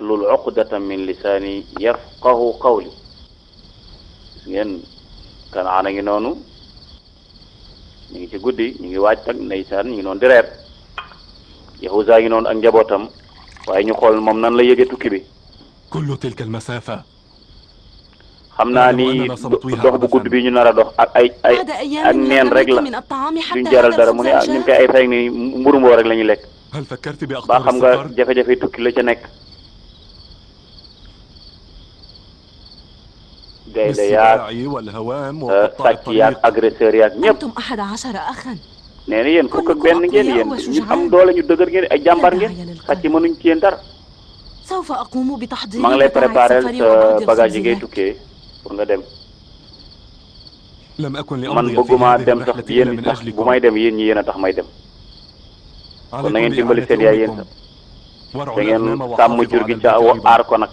wahlul uqdatan min lisaani yafqahu qawli. ngeen Kanaan a ngi noonu ñu ngi ci guddi ñu ngi waaj ak ndeysaan ñu ngi noonu di reer Yahuza ngi noonu ak njabootam waaye ñu xool moom nan la yëge tukki bi. كل تلك المسافة xam naa ni dox bu gudd bi ñu nar a dox ak ak neen rek la duñ jaral dara mu ne ah ñun koy ay fay ni mburu mboo rek la ñuy lekk. هل فكرت ba بأخطار xam nga السفر؟ jafe-jafe tukki la ca nekk. gaynde yaag بالسباع والهوام وقطاع sàcc yaag الطريق. agresseur yaag ñëpp. أنتم 11 أخا. nee na yéen fukk ak benn ngeen yéen ñu am doole ñu dëgër ngeen ay jàmbaar ngeen sàcc mënuñ ci yéen dara. سوف أقوم بتحضير maa ngi lay قطاع préparer السفر sa وبعض bagage yi ngay الخبزات. tukkee pour nga dem. لم أكن man لأمضي في bëgguma هذه dem sax الرحلة إلا yéen من sax bu أجلكم. may dem yéen ñi yéen a tax may dem. kon na ngeen عليكم dimbali seen yaay yéen بإعانة sax. أمكم وارعوا da ngeen الأغنام sàmm وحافظوا jur على gi ca البيت aar أيضا. ko nag.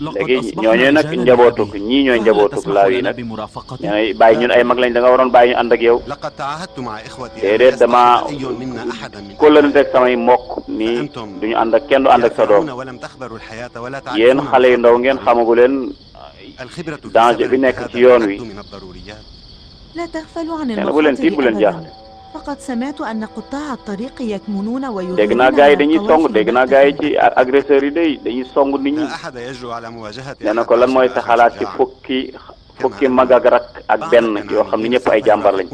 لقد léegi أصبحنا ñooñu nag رجالا njabootuk لأبي. ñii ñooy فهل njabootuk تسمح laaw yi لنا nag. بمرافقتك؟ ñooy bàyyi ñun ay mag lañ da nga waroon bàyyi ñu ànd ak yow. لقد تعاهدت مع إخوتي أن déedéet dama يصطحب أي منا أحدا من kóllëre teg samay mbokk nii duñu ànd ak kenn du ànd ak sa doom. يافعون ولم تخبروا الحياة ولا yéen تعرفون xale yu ndaw ngeen xamagu leen الخبرة في danger bi سبب nekk هذا ci yoon wi. تعد من الضروريات. لا تغفلوا عن nee na bu leen tiit bu leen المخاطر jaaxle. أبدا. فقد سمعت أن قطاع الطريق يكمنون dégg naa ويظهرون gars yi dañuy song القوافل dégg naa gars yi ci agresseurs yi dañuy song nit ñi. لا أحد يجرؤ على مواجهة nee na ko lan mooy sa xalaat ci fukki mag ak rak ak benn yoo xam ne ñëpp ay jàmbar lañ.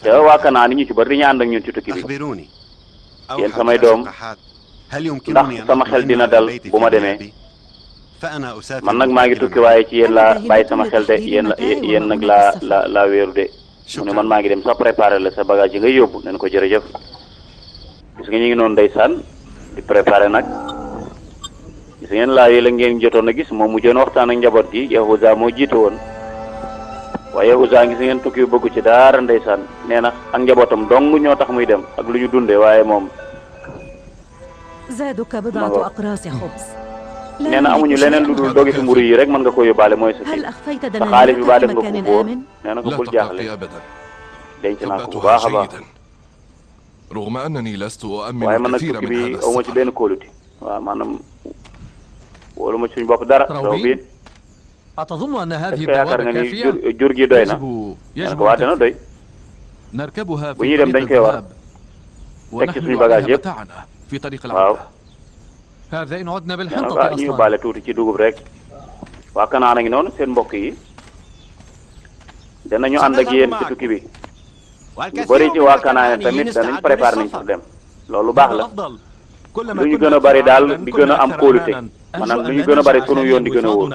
te waa Kanaan ñu ci bari dañuy ànd ak ñun ci tukki bi. أخبروني yéen samay doom هل ndax يمكنني أن sama xel أطمئن dina على dal البيت bu ma في demee. غيابي؟ فأنا أسافر man nag maa ngi tukki waaye ci yéen laa bàyyi sama xel de yéen nag laa wéeru de. mu ne man maa ngi dem sax préparer la sa bagage yi ngay yóbbu nee na ko jërëjëf. gis nga ñu ngi noonu ndeysaan di préparer nag gis ngeen laa yi la ngeen jotoon a gis moom mu joon waxtaan ak njaboot gi Yahuza moo jiite woon waaye Yahuza gis ngeen tukki yu bëggu ci dara ndeysaan nee na ak njabootam dong ñoo tax muy dem ak lu ñu dundee waaye moom زادك بضعة أقراص خبز. nee na amuñu leneen lu dul dogi fi mburu yi rek mën nga ko yóbbaale mooy sa هل kii أخفيت sa xaalis bi baa def دنانيرك nga في ko مكان fóor آمن؟ nee na ko لا bul jaaxle تقلقي أبدا. denc naa ko bu ثبتها baax a baax جيدا رغم أنني لست waaye أؤمن man nag كثيرا tukki من هذا bi awma ci السفر. benn kóoluti waaw maanaam wóolu ma ci suñu bopp dara raw biin أتظن أن est-ce هذه que yaakaar البوابة nga ni كافية؟ jur gi doy na يجب nee na ko waa dana doy نركبها bu ñuy في dem طريق dañ koy war الذهاب teg ci suñu ونحمل bagage عليها yëpp متاعنا في طريق waaw العودة. هذا إن عدنا nee na بالحنطة ko ñu أصلا. yóbbaale tuuti ci dugub rek waa Kanaan a ngi noonu seen mbokk yi danañu ànd ak yéen ci tukki bi ñu bëri ci waa Kanaan tamit danañ préparé nañ pour dem loolu baax la lu ñu gën a bëri daal di gën a am kóolute maanaam lu ñu gën a bëri sunu yoon di gën a wóor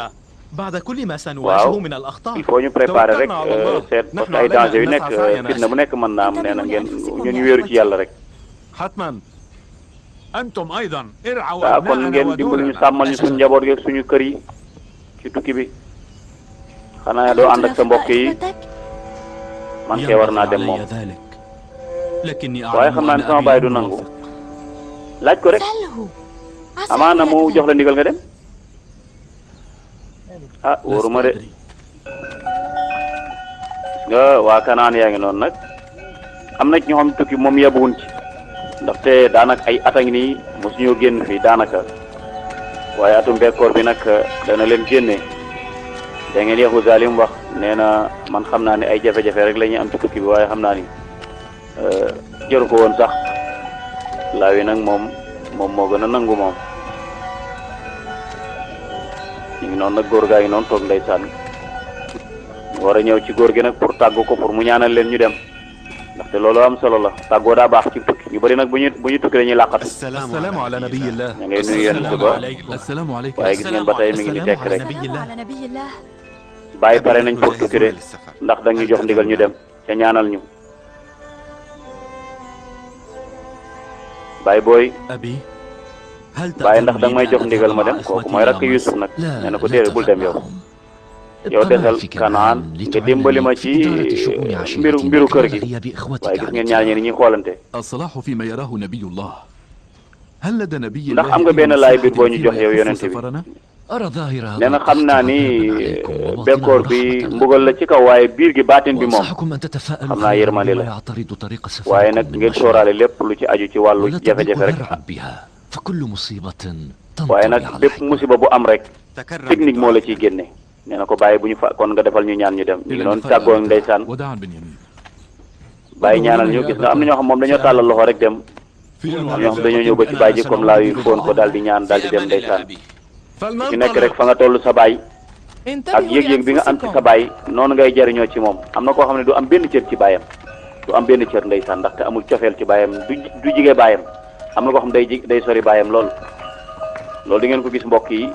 بعد كل ما waaw سنواجهه من الأخطار. il faut ñu préparer rek توكلنا على الله. seet parce نحن que ay علينا danger yu أن nekk نسعى سعينا. fitna bu nekk mën naa am nee na ngeen انتبهوا ñun ñu لأنفسكم wéeru يا ci yàlla rek حتما. أنتم أيضا ارعوا waaw kon أبناءنا ngeen dimbali ñu ودورنا. sàmmal ñu suñu njaboot gi suñu kër yi ci tukki bi xanaa doo ànd ak sa mbokk yi إخوتك؟ man kee war naa dem moom علي ذلك. لكني waaye أعلم xam naa أن ne sama أبي baay du لم nangu يوافق. laaj ko rek سله. عسى amaana أن mu يقبل. jox la ndigal nga dem ah wóoruma de لست أدري. nga waa Kanaan yaa ngi noonu nag am na ci ñoo xam tukki moom yabuwuñ ci ndaxte daanaka ay at a ngi nii mosuñoo génn fii daanaka waaye atum bekkoor bi nag dana leen génne da ngeen Yahuza li mu wax nee na man xam naa ne ay jafe-jafe rek la ñuy am ci tukki bi waaye xam naa ni jëru ko woon sax laaw yi nag moom moo gën a nangu moom ñu ngi noonu nag góor gaa ngi noonu toog ndeysaan war a ñëw ci góor gi nag pour tàggu ko pour mu ñaanal leen ñu dem ndaxte loolu am solo la tàggoo daa baax ci tukki ñu bëri nag bu ñu tukki dañuy làqatu السلام على نبي الله. ña ngay nuyu yéen suba السلام عليكم. waaye gis ngeen ba tey mi ngi ni tekk rek نبي السلام الله. على نبي الله. bàyyi pare nañ pour tukki de ndax da ñu jox ndigal ñu dem ca ñaanal ñu bàyyi booy أبي هل bàyyi ndax da تأمرني may أن jox ndigal أذهب ma مع dem kooku إخوتي mooy rakk إلى Yuusuf مصر؟ nag لا، nee na ko لا déedéet bul dem yow تفعل yow معهم. desal اطلع في Kanaan nga dimbali ma ci mbiru kër gi waaye gis ngeen ñaar ñi ni ñuy xoolante الصلاح فيما يراه نبي الله. هل لدى نبي ndax الله am nga أي benn laay biir نصيحة boo ñu فيما jox yow يخص yonente bi سفرنا؟ أرى ظاهر nee na هذا xam naa ni عليكم وباطنه bekkoor bi رحمة الله. mbugal la ci kaw waaye biir gi baatin bi moom وأنصحكم أن تتفائلوا xam naa خيرا yërmande بما la يعترض طريق waaye سفركم nag من ngeen مشاعر. sóoraale lépp lu ci aju ci wàllu ولا jafe-jafe تضيقوا rek ذرعا بها. فكل مصيبة waaye تنطوي nag على bépp حكمة. musiba bu am rek تكرم technique moo la بالدعاء. ciy génne nee na ko bàyyi bu ñu fa kon nga defal ñu ñaan ñu dem ñu ngi إلى noonu اللقاء tàggoo أبتاه. ndeysaan وداعا بنيامين. bàyyi ñaanal ñu gis nga am na ñoo xam moom dañoo tàllal loxo rek dem في am ñoo xam dañoo ñëw ba ci baay ji comme laa yu foon ko daal di ñaan daal di dem ndeysaan ci nekk rek fa nga toll sa baay ak yëg-yëg bi nga am ci sa baay noonu ngay jariñoo ci moom am na koo xam ne du am benn cër ci baayam du am benn cër ndeysaan ndaxte amul cofeel ci baayam du jige baayam am na koo xam day sori baayam lool loolu di ngeen ko gis mbokk yi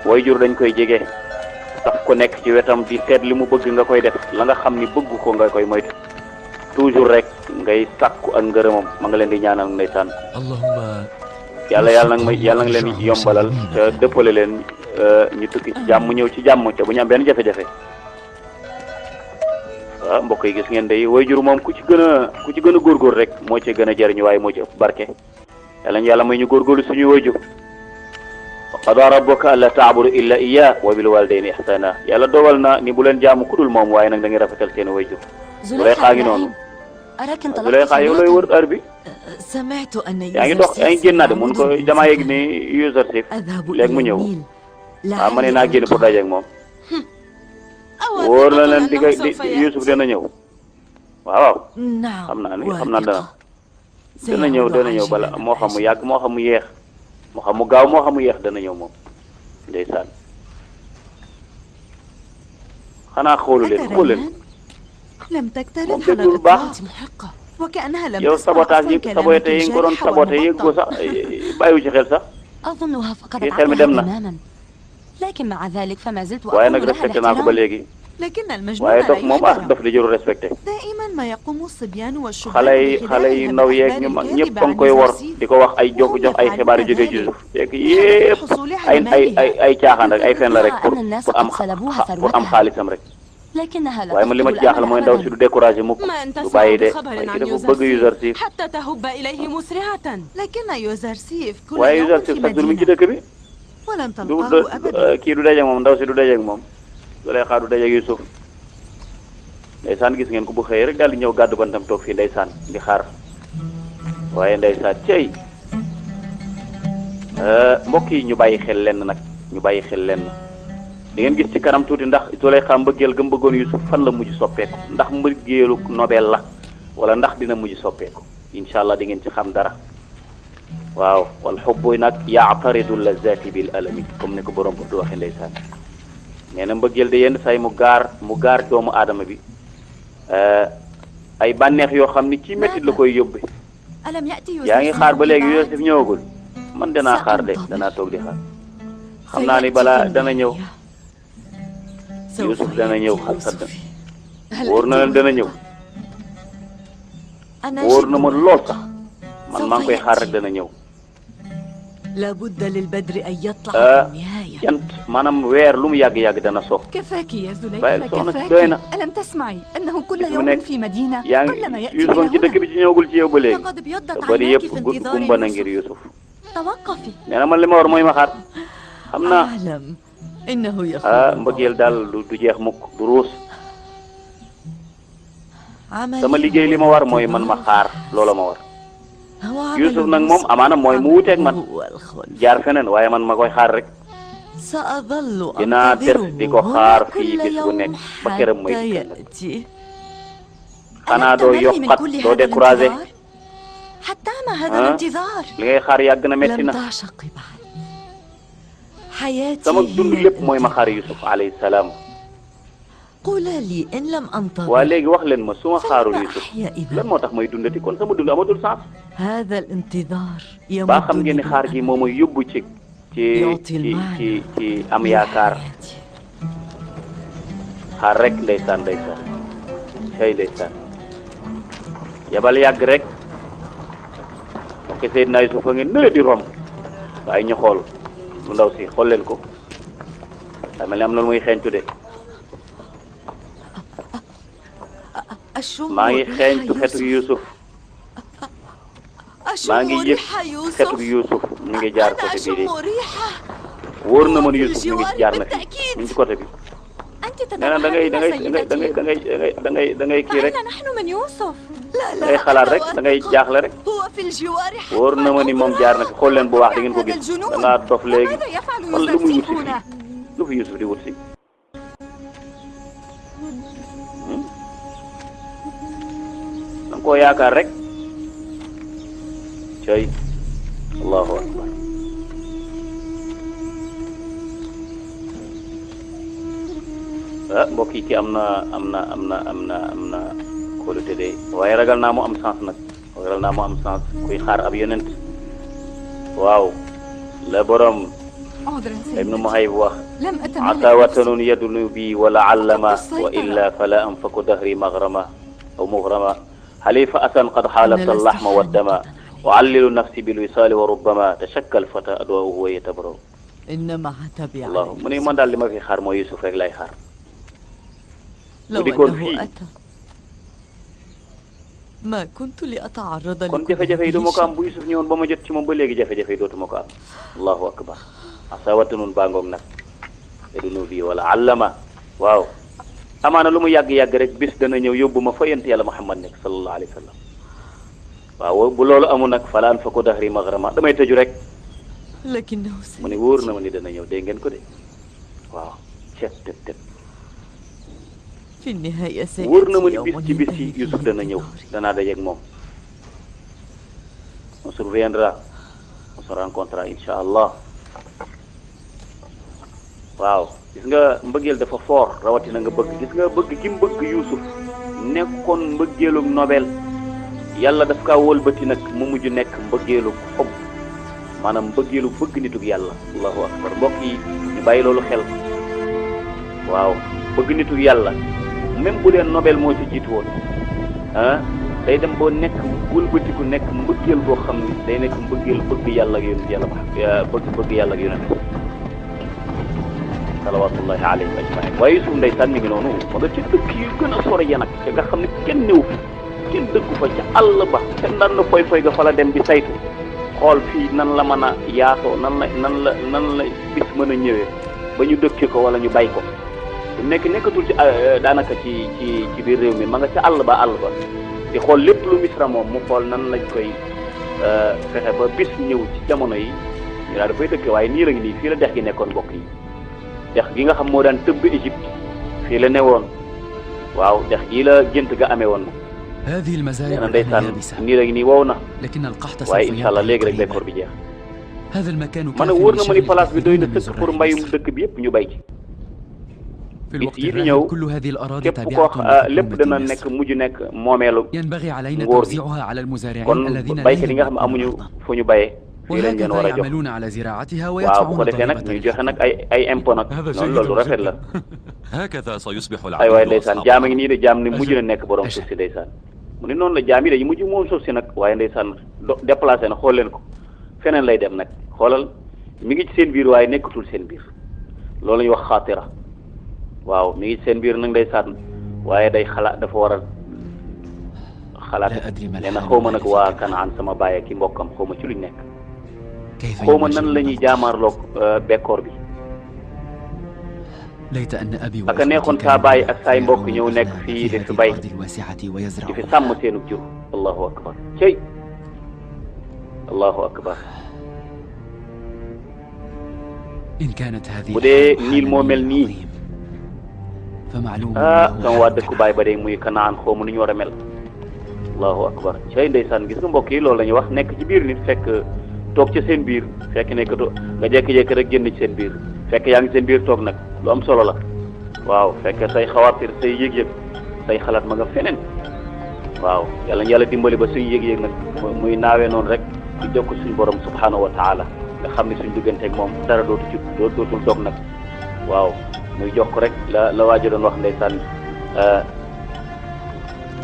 waajur dañ koy jege saf ko nekk ci wetam di seet li mu bëgg nga koy def la nga xam ni bëgg ko nga koy moytu toujours rek ngay sàkku ak ngërëmam ma nga leen di ñaanal ndeysaan اللهم yàlla nga leen di yombalal te dëppale leen ñu tukki ci jàmm ñëw ci jàmm te bu ñu am benn jafe-jafe waaw mbokk yi gis ngeen day waajur moom ku ci gën a góorgóor rek moo ci gën a jariñu waaye moo ci ëpp barke yàlla may ñu góorgóorlu suñuy waajur wa qadaa rabbuka alla ta'budu illa iyyah wa bil walidayni ihsana yàlla dogal na ni bu leen jaamu kudul moom waaye nag da ngay rafetal seen waajur Zuleyxa ngi noonu Zuleyxa yow looy wër heure bi سمعت أن yaa ngi dox yaa ngi génn naa de mun ko damaa yëg ni Youssouf léegi mu ñëw waaw ma ne naa génn pour dajeeg moom wóor na leen di Youssouf dana ñëw waaw xam naa dana ñëw bala moo xam mu yàgg moo xam mu yeex moo xam mu gaaw moo xam mu yeex dana ñëw moom ndeysaan xanaa xoolu leen لم تقترب moom على déggul baax الإطلاق محقة وكأنها لم yow تسمع sabotage أصلاً yi كلام saboté yi nga ko doon الجارحة saboté yëggoo sax bàyyiwu ci xel sax أظنها فقدت في خير عقلها مدمنة. تماما لكن مع ذلك فما زلت waaye nag أقول لها respecté naa ko ba الاحترام. léegi لكن المجنون waaye لا dof moom يحترم. dof li jëru respecté دائما ما يقوم الصبيان والشبان xale yi ndaw yeeg ñu mag ñëpp a ngi koy wor di ko wax ay jox ay xibaar yu jógee Youssouf fekk yëpp ay caaxaan rek ay fen la rek pour am xaalisam rek لكنها لا waaye man li ma ci تقتل jaaxal mooy ndaw si du découragé mukk ما أنت du bàyyi de بخبر waaye عن ki dafa bëgg Youssouf حتى تهب إليه مسرعة. لكن يوزرسيف كل waaye يوم Youssouf في sax jur mi ci مدينة dëkk bi ولم du تلقاه أبدا. kii du dajeeg moom ndaw si du dajeeg moom Zuleyxa du dajeeg Youssouf ndeysaan gis ngeen ko bu xëyee rek daal di ñëw gàddu bantam toog fii ndeysaan di xaar waaye ndeysaan cey mbokk yi ñu bàyyi xel lenn nag ñu bàyyi xel lenn di ngeen gis ci kanam tuuti ndax Zuleyxa mbëggeel gëm bëggoon Youssouf fan la mujj soppeeku ndax mbëggeelu nobel la wala ndax dina mujj soppeeku incha allah di ngeen ci xam dara waaw wal xubbu nag yaataridu lazati bil alami comme ni ko borom bu du waxe ndeysaan nee na mbëggeel de yenn say mu gaar doomu aadama bi ay bànneex yoo xam ni ci métti la koy yóbbe ألم يأتي yaa ngi xaar ba léegi يوسف Youssouf ñëwagul man danaa xaar de danaa toog di xaar xam naa ni balaa dana ñëw Youssouf dana ñëw xal sadda wóor na leen dana ñëw wóor na ma lool sax man maa ngi koy xaar rek dana ñëw لابد للبدر أن يطلع في النهاية. jant maanaam weer lu mu yàgg-yàgg dana so كفاك يا bàyyil زليخة soxna كفاك. doy na ألم تسمعي أنه كل gis mu يوم nekk في مدينة yaa قلما ngi يأتي Youssouf ci إلى dëkk هنا bi ci ñëwagul ci yow ba léegi لقد ابيضت te bari عيناك yëpp في انتظار gumba na ngir يوسف. Youssouf توقفي. nee na man li ma war mooy ma xaar xam naa أعلم إنه يخاف mbëggeel daal du jeex mukk du ruus sama liggéey li ma war mooy man ma xaar loola ma war Youssouf nag moom amaana mooy mu wuteeg man jaar feneen waaye man ma koy xaar rek سأظل dinaa des di ko أنتظره xaar هنا fii كل bis bu يوم nekk ba këram mooy حتى dikkal يأتي. xanaa doo ألم تملي من yokkat كل doo هذا découragé الانتظار؟ حتى ما هذا ها؟ الانتظار؟ li ngay xaar yàgg na metti لم na تعشقي بعد. حياتي sama dund هي lépp mooy ma الانتظار. xaar Youssouf alayhi salaam قولا لي إن لم أنتظر waa léegi wax leen ma su ma xaarul فلم Youssouf أحيا إذا. lan moo tax may dundati kon sama dund amatul sens هذا الانتظار baa xam يمدني ngeen ni xaar gi moo may yóbbu ci يعطي ci المعنى ci am yaakaar لحياتي. xaar rek ndeysaan cay ndeysaan yabal yàgg rek ok Seydina Youssouf a ngi nële di romb waaye ñu xool lu ndaw si xool leen ko daa mel ni am na lu muy xeeñtu de أشم maa ngi ريح xeeñtu xetu يوسف. Youssouf أشم maa ngi yëg ريح xetu يوسف. Youssouf mi ngi jaar أنا côté bii de أشم ريحه. wóor na ma ni هو في Youssouf mi ngi الجوار jaar na fi بالتأكيد. mi ngi ci côté bi أنت da ngay kii rek نحن من يوسف. da ngay xalaat rek da ngay jaaxle rek هو في الجوار حتى wóor na ma ni moom jaar na fi xool leen bu baax di ngeen ko gis da ngaa dof léegi ماذا يفعل wala lu muy يوسف wut si هنا؟ lu fi Yusuf di wut si da nga koo yaakaar rek cay allahu akbar mbokk yi ki am na kóolute de waaye ragal naa mu am sens nag ragal naa mu am sens kuy xaar ab yonent waaw la borom ibnu Muhayb wax asa watanun yadunu bi wala allama wa illa fala anfaku dahri maghrama aw mughrama xalifa asan qad xaalata allahma waddama wa allilu nafsi bil wisali wa rubbama tashakkal fata adwaahu wa yatabro إنما عتبي allah mu ne man daal li ma fi xaar mooy Yusuf rek lay xaar لو أنه أتى ما كنت لأتعرض kon jafe-jafe yi du ma ko am bu Yusuf ñëwoon ba ma jot ci moom ba léegi jafe-jafe yi dootuma ko am allahu akbar asa watanun baa ngoog nag yadunu bi wala allama waaw amaana lu mu yàgg-yàgg rek bis dana ñëw yóbbu ma fa yent yàlla Muhammad nekk sallallahu alayhi wa sallam waaw bu loolu amul nag falaan fa ko dahri maghrama damay tëju rek لكنه mu ne wóor na ma ni dana ñëw dégg ngeen ko de waaw cet tët في النهاية wóor na ma ni سيأتي bis ci bis yi Yusuf dana ñëw danaa dajeeg moom on se reviendra on se rencontrera incha allah waaw gis nga mbëggeel dafa fort rawatina nga bëgg gis nga bëgg gi mu bëgg Yusuf nekkoon mbëggeelug Nobel yàlla daf kaa wëlbati nag mu mujj nekk mbëggeelug xob maanaam mbëggeelu bëgg nitug yàlla allahu akbar mbokk yi ñu bàyyi loolu xel waaw bëgg nitug yàlla même bu dee Nobel moo ci jiitu woon ah day dem boo nekk wëlbatiku nekk mbëggeel boo xam ni day nekk mbëggeel bëgg yàlla ak yonent yàlla bëgg yàlla ak yonent salawatullahi alayhim ajmain waaye Yusuf ndeysaan mi ngi noonu ma nga ci dëkk yu gën a sore ya nag te nga xam ne kenn néew fi kenn dëkku fa ca àll ba te ndaan na foy ga fa la dem di saytu xool fii nan la mën a yaatoo nan la bis mën a ñëwee ba ñu dëkki ko wala ñu bay ko su nekkatul ci daanaka ci biir réew mi ma nga ca àll ba di xool lépp lu Misra moom mu xool nan lañ koy fexe ba bis ñëw ci jamono yi ñu daal dafay dëkk waaye nii la ngi nii fii la dex gi nekkoon mbokk yi dex gi nga xam moo daan tëbb Égypte fii la newoon waaw dex gii la gént ga amee woon هذه المزارع na ndeysaan nii la ngi nii wow na لكن القحط waaye incha allah léegi rek bekkoor bi jeex هذا المكان man a wóor na ma ni place bi doy na sëkk pour mbayum dëkk bi yëpp ñu bay ci في الوقت yi di الراهن ñëw كل هذه الأراضي képp koo تابعة lépp dana لحكومة nekk مصر. mujj nekk moomeelu ينبغي علينا nguur gi توزيعها على المزارعين kon الذين baykat yi nga xam ne amuñu fu ñu bayee fii lañ leen war وهكذا a jox يعملون على زراعتها waaw bu ko ويدفعون defee nag ضريبة ñu joxe nag ay impôt nag noonu loolu rafet la هكذا سيصبح ay waay العبيد ndeysaan أصحاب jaam a ngi nii de jaam ni mujj na nekk borom suuf si ndeysaan mu ne noonu la jaam yi dañu mujj moom suuf si nag waaye ndeysaan déplacé na xool leen ko feneen lay dem nag xoolal mi ngi ci seen biir waaye nekkatul seen biir loolu la ñuy wax xaatira waaw mi ngi ci seen biir nag ndeysaan waaye day xalaat dafa war a xalaat nee na xaw ma nag waa Kanaan sama baay ak i mbokkam xaw ma ci luñ nekk كيف xaw ma يمشي nan la ñuy المطر؟ jaamaarloog bekkoor bi ليت أن أبي aka neexoon وإخوتي saa كانوا baay ak saay mbokk يعملون ñëw nekk أغنام fii في di fi هذه bay الأرض الواسعة di fi ويزرعون sàmm seenu jur allahu akbar cey allahu akbar إن كانت هذه bu dee الحال niil moo mel nii عظيم فمعلوم sama waa dëkku baay ba day muy Kanaan xaw ma nu ñu war a mel allahu akbar cey ndeysaan gis nga mbokk yi loolu la ñuy wax nekk ci biir nit fekk toog ca seen biir fekk nekkatoo nga jékki-jékki rek génn ci seen biir fekk yaa ngi seen biir toog nag lu am solo la waaw fekk say xawaatir say yëg-yëg say xalaat ma nga feneen waaw yàlla yàlla dimbali ba suñu yëg-yëg nag muy naawee noonu rek di jokk suñu borom subhanahu wa taala nga xam ne suñu digganteeg moom dara dootul dog nag waaw muy jokk rek la waajo doon wax ndeysaan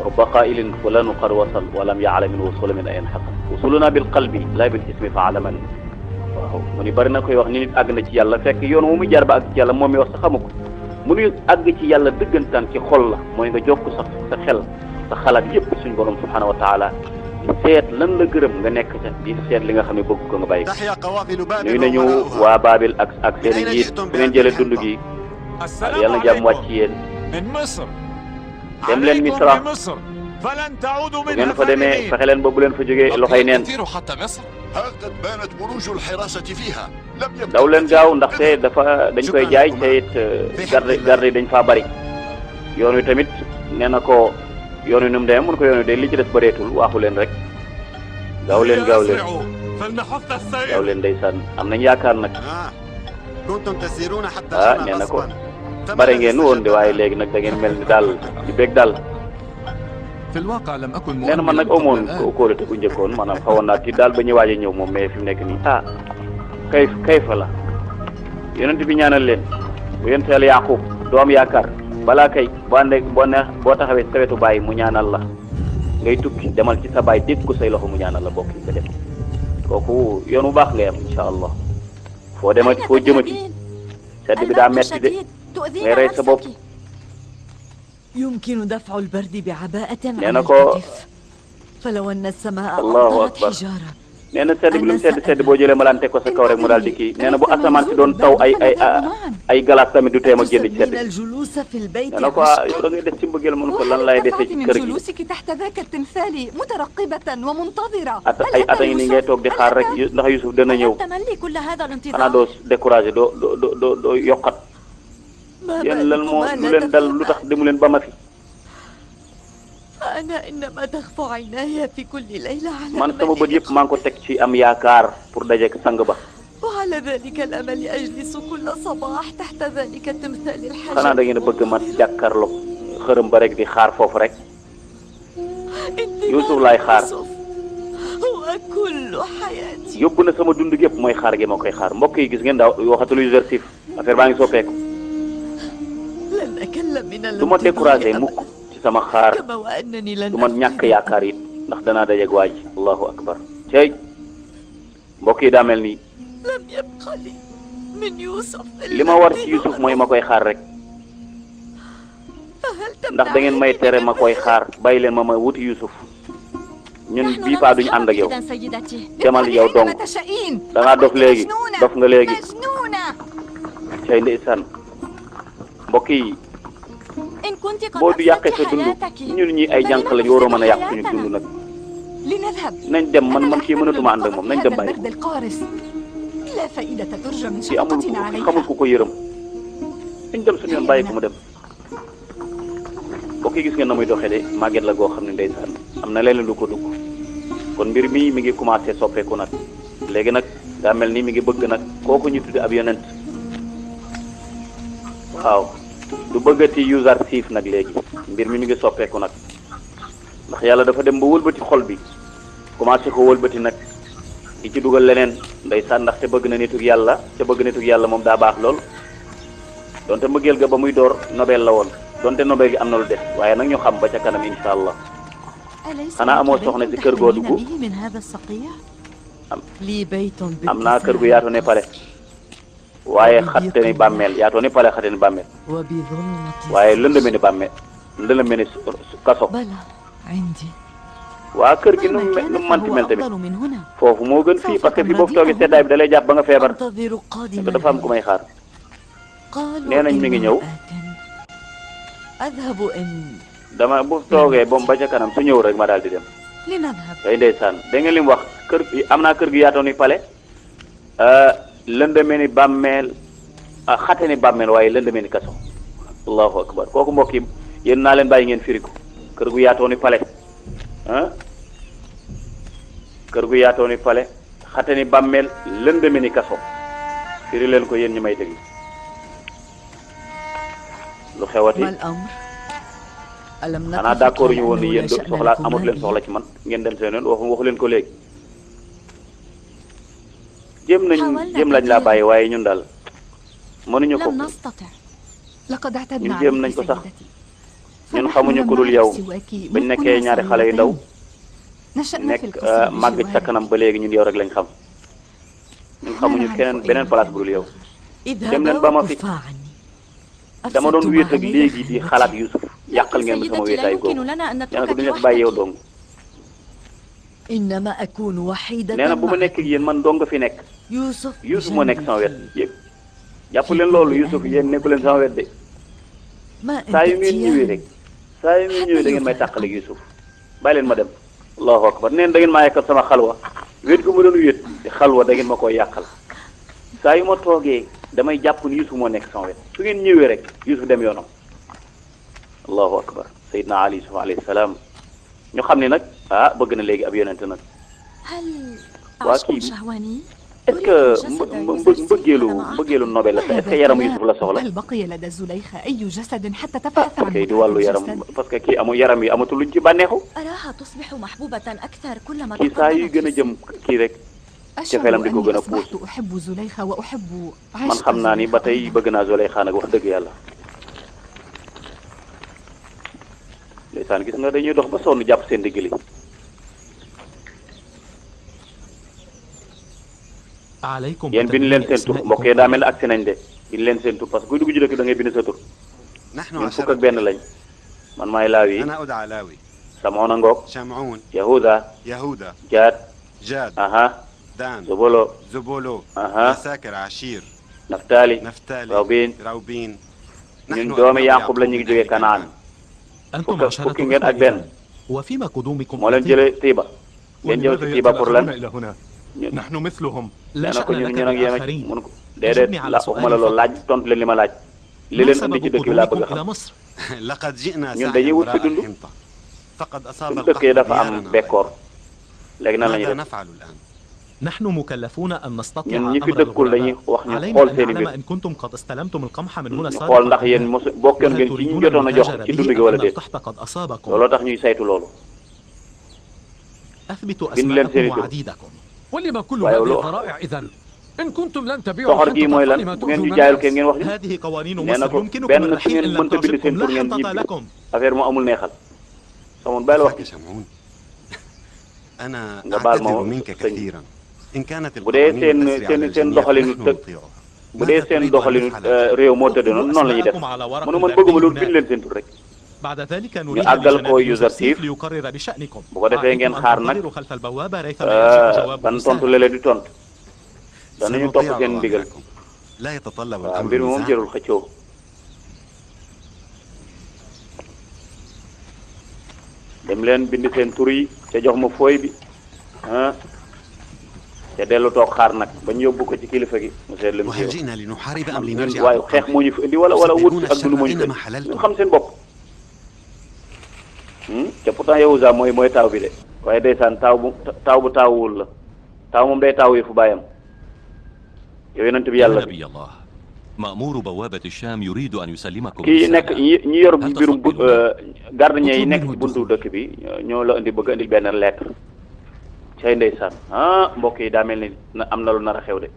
rubba qaa'ilin fulanu qad wasal walam ya'lam min wusula min ayn xasal wusuluna bil qalbi la bil ismi fa alaman waaw mu ni bari na koy wax ni nit àgg na ci yàlla fekk yoon wu mu jaar ba àgg ci yàlla moom mi wax sa xamu ko mu ni àgg ci yàlla dëggantaan ci xol la mooy nga jokk sa xel sa xalaat yépp suñu borom subhanahu wa taala di seet lan la gërëm nga nekk ca di seet li nga xam ne bëgg ko nga bàyyi ko تحيا قوافل بابل nuyu nañu وملأها. waa Babil ak seen njiit su ngeen jëlee dund gi السلام yàlla na jàmm wàcc ci عليكم yéen من مصر dem leen عليكم Misra بمصر فلن تعودوا bu ngeen منها fa demee فارغين fexe leen ba bu leen fa jógee loxoy neen تطير حتى مصر؟ ها قد بانت بروج الحراسة فيها لم يبقى daw leen gaaw ndaxte dañ koy jaay te it garde yi dañ faa bari yoon wi tamit nee na ko yoon wi nu mu demee mun ko yoon wi de li ci des bëreetul waaxu leen rek gaaw leen gaaw leen فلنحث gaaw السير leen ndeysaan am nañ yaakaar nag كنتم تسيرون حتى nee na ko bare ngeen woon de waaye léegi nag da ngeen mel ni daal di bég daal في الواقع لم أكن nee na man nag amoon kóolute bu njëkkoon maanaam xawoon naa tiit daal ba ñu waaj a ñëw moom mais fi mu nekk nii kay fa la yonent bi ñaanal leen bu yonent Yàlla Yaaqub doom yaakaar balaa kay boo taxawee sa wetu bàyyi mu ñaanal la ngay tukki demal ci sa baay dégg ko say loxo mu ñaanal la bokk nga dem kooku yoon bu baax ngay am insha allah foo demati foo jëmati sedd bi daa metti de ngay rey sa bopp يمكن دفع البرد بعباءة على لأنك الكتف فلو أن السماء الله أمطرت أكبر. حجارة nee na sedd bi lu mu sedd boo jëlee malaan teg ko sa kaw rek mu daal di kii nee na bu asamaan si doon taw ay glace tamit du teem a génn ci sedd تسبين الجلوس في البيت nee na ko yow da ngay des ci mbëggeel mënu ko lan lay dese ci من kër gi جلوسك تحت ذاك التمثال مترقبة ومنتظرة ay at a ngi nii ngay toog di xaar rek ndax Youssouf dana ñëw تملي كل هذا xanaa الانتظار doo découragé doo yokkat yéen lan moo lu leen dal lu tax demu leen ba ma fi أنا إنما تخفى عيناي في كل ليلة على man sama bët أمل yëpp maa ngi ko teg ci am yaakaar pour dajeek sang ba وعلى ذلك الأمل أجلس كل صباح تحت ذلك التمثال xanaa da ngeen a bëgg ma jàkkaarloog xërëm ba rek di xaar foofu rek Youssouf laay xaar هو كل حياتي yóbbu na sama dund gépp mooy xaar gi ma koy xaar mbokk yi gis ngeen daaw waxatul exercice affaire baa ngi soppeeku لن أكلم من du ma découragé الانتظار mukk ci sama xaar كما وأنني لن du ma ñàkk yaakaar it ndax danaa dajeeg waaj allahu akbar cey mbokk yi daa mel ni لم يبق لي من يوسف li ma war ci Youssouf mooy ma koy xaar rek ndax da ngeen may tere ma koy xaar bàyyi leen ma wuti Youssouf ñun bii paa duñu ànd ak yow demal yow dong da ngaa dof léegi dof nga léegi cey ndeysaan mbokk yi boo du yàqee sa dund ñun ñi ay jànq lañu waroo mën a yàq suñu dund nag nañ dem man kii mënatuma ànd ak moom nañ dem bàyyi ci amul xamul ku ko yërëm nañ dem suñu yoon bàyyi ko mu dem mbokk yi gis ngeen na muy doxee de màgget la goo xam ne ndeysaan am na leneen lu ko dugg kon mbir mi ngi commencé soppeeku nag léegi nag daa mel ni mi ngi bëgg nag kooku ñu tuddi ab yonent waaw du bëggati user siif nag léegi mbir mi ngi soppeeku nag ndax yàlla dafa dem ba wëlbati xol bi commencé ko wëlbati nag di ci dugal leneen ndeysaan ndax te bëgg na nitug yàlla te bëgg nitug yàlla moom daa baax lool donte mbëggeel ga ba muy door nobel la woon donte nobel gi am na lu des waaye nag ñu xam ba ca kanam insha allah xanaa amoo soxna si kër goo dugg am naa kër gu yaatu ne pale waaye xatte ni bàmmeel yaatoo ni pale xatte ni bàmmeel waaye lëndëme ni bàmmeel lëndëme ni kaso waa kër gi nu mu manti mel tamit foofu moo gën fii parce que fii boobu toogee seddaay bi da lay jàpp ba nga feebar te dafa am ku may xaar nee nañ mi ngi ñëw dama bu toogee boom ba ca kanam su ñëw rek ma daal di dem day ndeysaan da ngeen li mu wax kër gi am naa kër gi yaatoo ni pale lëndëme ni bàmmeel xate ni bàmmeel waaye lëndëme ni kaso allahu akbar kooku mbokk yi yéen naa leen bàyyi ngeen firi ko kër gu yaatoo ni pale kër gu yaatoo ni pale xate ni bàmmeel lëndëme ni kaso firi leen ko yéen ñi may déglu lu xewati xanaa d'accord ñu woon ni yéen soxla amut leen soxla ci man ngeen dem seen yoon waxu leen ko léegi jéem lañ laa bàyyi waaye ñun daal mënuñu ko ñun jéem nañ ko sax ñun xamuñu ku dul yow bañ nekkee ñaari xale yu ndaw nekk màgg ci sa kanam ba léegi ñun yow rek lañ xam ñun xamuñu keneen beneen place bu dul yow dem leen ba ma fi dama doon wéet ak léegi di xalaat Youssouf yàqal ngeen ma sama wéetaay googu nee na ko duñu la fi bàyyi yow dong nee na bu ma nekk ak yéen man dong nga fi nekk Youssouf moo nekk sama wet yëg jàpp leen loolu Youssouf yéen nekku leen sama wet de ما saa yu أنت ngeen ñëwee rek saa yu ngeen ñëwee da ngeen may tàqaleeg Youssouf bàyyi leen ma dem allahu akbar neen da ngeen maa yàqal sama xalwa wét gu ma doon wét di xalwa da ngeen ma koy yàqal saa yu ma toogee damay jàpp ni Youssouf moo nekk sama wet su ngeen ñëwee rek Youssouf dem yoonam allahu akbar Seydina Ali Yusuf alayhi salaam ñu xam ne nag ah bëgg na léegi ab yonente nag هل waa عشق kii شهواني؟ est-ce que mbëggeelu nobel la est-ce que yaramu Youssouf la soxla هل بقي لدى زليخة أي جسد حتى تبحث عن kay du wàllu yaram parce que kii amul yaram yi amatul luñ ci bànneexu أراها تصبح محبوبة أكثر كلما kii saa yu gën a jëm kii rek أشعر cofeelam di ko gën أني a puus أصبحت أحب زليخة وأحب man عشق xam naa ni ba tey زليخة. bëgg naa Zuleyxa nag wax dëgg yàlla ndeysaan gis nga dañuy dox ba sonn jàpp seen digg li عليكم yéen bind leen seen tur mbokk yi daa mel ne agsi nañ de bind leen seen tur parce que kuy dugg ci dëkk da ngay bind sa tur نحن ñun fukk ak 10 benn lañ man maay Laawi أنا أدعى لاوي Samoona ngoog شمعون Yahuda يهوذا Jaad جاد aha دان Zobolo زبولو aha يساكر عشير Naftali نفتالي Rawbin راوبين ñun doomi Yaqub la ñu ngi jógee Kanaan أنتم fukk عشرة fukki ngeen ak إخوة benn إذن. وفيما قدومكم moo leen jëlee Tiiba ngeen jël si Tiiba pour lan إلى هنا ñu نحن مثلهم لا nee na ko شأن ñun لك ñun ak yéen a بالآخرين mun ko déedéet أجبني على la waxuma la سؤالي loolu laaj tontu leen li ma laaj li ما leen سبب indi ci dëkk bi laa bëgg a قدومكم إلى xam مصر؟ لقد جئنا ñun سعيا dañuy wut fi وراء dund الحنطة فقد أصاب suñu dëkk yi القحط dafa am ديارنا bekkoor léegi nan la ñuy ماذا def نفعل الآن؟ نحن مكلفون أن نستطلع ñun ñi fi أمر dëkkul dañuy الغرباء wax ñu علينا xool أن seen i نعلم mbir إن كنتم قد استلمتم القمح من هنا ñu xool ndax yéen سابقا mos bokkoon وهل ngeen ci ñu تريدون jotoon a jox المهاجر ci dund به gi wala أم déet القحط قد أصابكم؟ looloo tax ñuy saytu loolu أثبتوا bind leen seen i أسماءكم tur وعديدكم. ولما كل waaye هذه loolu الضرائع إذن إن كنتم لن تبيعوا soxor gii mooy lan فلما bu ngeen تؤذون ñu jaayul kenn الناس ngeen wax ñu هذه قوانين nee na مصر ko يمكنكم benn su الرحيل ngeen إن لم mënta bind seen تعجبكم tur لا ngeen حنطة ñibbi لكم. affaire mu amul neexal samoon bàyyi wax كفاك يا شمعون أنا nga baal ma أعتذر منك sëñ كثيرا إن كانت bu dee القوانين seen تسري على seen الجميع doxalinu فنحن tëg نطيعه bu dee seen doxalinu réew moo tëdd noonu noonu la ñuy def أسماءكم على ورق mënu man bëgguma loolu البريد bind leen seen tur rek بعد ذلك نريد àggal ko لجناب user يوسف chief ليقرر بشأنكم. bu ko defee ngeen عليكم xaar أن nag تنتظروا خلف البوابة ريثما يجيء جواب ban tontu الرسالة. la leen di tontu danañu topp سنطيع seen ndigal أوامركم لا يتطلب waaw الأمر mbir mi moom نزاع jërul xëccoo dem leen bind seen tur yi ca jox ma fooy bi ah te dellu toog xaar nag ba ñu yóbbu ko ci kilifa gi mu seet lu mu ci وهل wax جئنا لنحارب أم ñun لنرجع waaye xeex moo ñu fi indi wala wut تسبحون ak dund moo ñu الشرع fi إنما indi ñu حللتم xam seen bopp te pourtant Yahuza mooy taaw bi de waaye ndeysaan taaw bu taawul la taaw moom day taaw yi fu bàyyam yow yonent bi يا yàlla bi نبي الله مأمور بوابة الشام يريد أن يسلمكم kii nekk رسالة. ñi yor mbirum gardien yi nekk ci buntu dëkk bi ñoo la indi bëgg indil benn lettre cay ndeysaan ah mbokk yi daa mel ni am na lu nar a xew de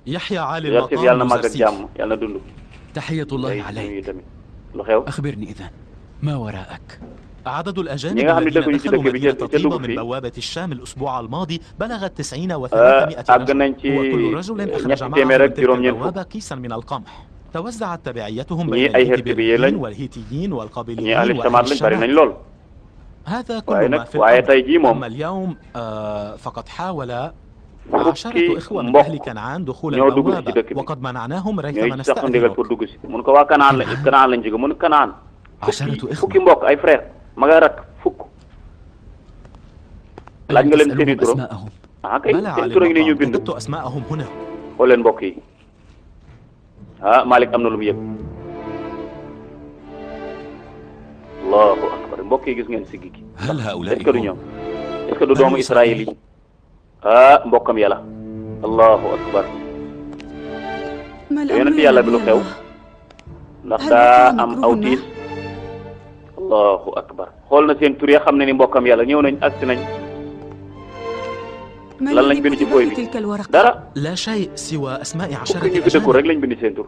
يحيى عالي Youssouf yàlla na المقام màgg ak زرسيف. jàmm yàlla na dund تحية الله tey عليك. nuyu tamit lu xew أخبرني إذن ما وراءك؟ عدد الأجانب ñi nga xam ne الذين dëkkuñu ci دخلوا dëkk bi مدينة ca طيبة dugg من fi بوابة الشام الأسبوع الماضي بلغت 90 و300 àgg رجل nañ ci وكل رجل أخرج ñetti معه téeméer من ak تلك juróom-ñeent البوابة fukk كيسا من القمح توزعت تبعيتهم ñii بين ay Hertibi الهيتيين lañ والهيتيين ñii والقابليين ahli وأهل Shamaat lañ bari nañ الشمال. lool هذا waaye كل ما nag في waaye الأمر. tey jii moom أما اليوم فقد حاول 10 fukki إخوة من mbokk أهل كنعان دخول ñoo dugg ci البوابة dëkk bi وقد منعناهم ريثما ñooy sax ndigal pour نستأذنك. dugg si mun ko waa Kanaan la Kanaan lañ jóge mun Kanaan 10 fukki إخوة. mbokk ay frère ma nga rak fukk laaj nga leen seen i تسألهم turam أسماءهم. ah kay بلى seen عالي tur a ngi nii ñu المقام bind كتبت أسماءهم هنا. xool leen mbokk yi ah Malick am na lu mu yëg allahu akbar mbokk yi gis ngeen siggi gi هل هؤلاء est-ce que du هم؟ ñoom est-ce que du doomu Israël yi ah mbokkam yàlla allahu akbar ما yonent yàlla bi lu xew ndax daa am aw tiis allahu akbar xool na seen tur ya xam ne ni mbokkam yàlla ñëw nañ agsi nañ lan lañ bind ci booy bi dara لا شيء سوى أسماء 10 fukki ñu fi dëkku أجانب. rek lañ bind seen tur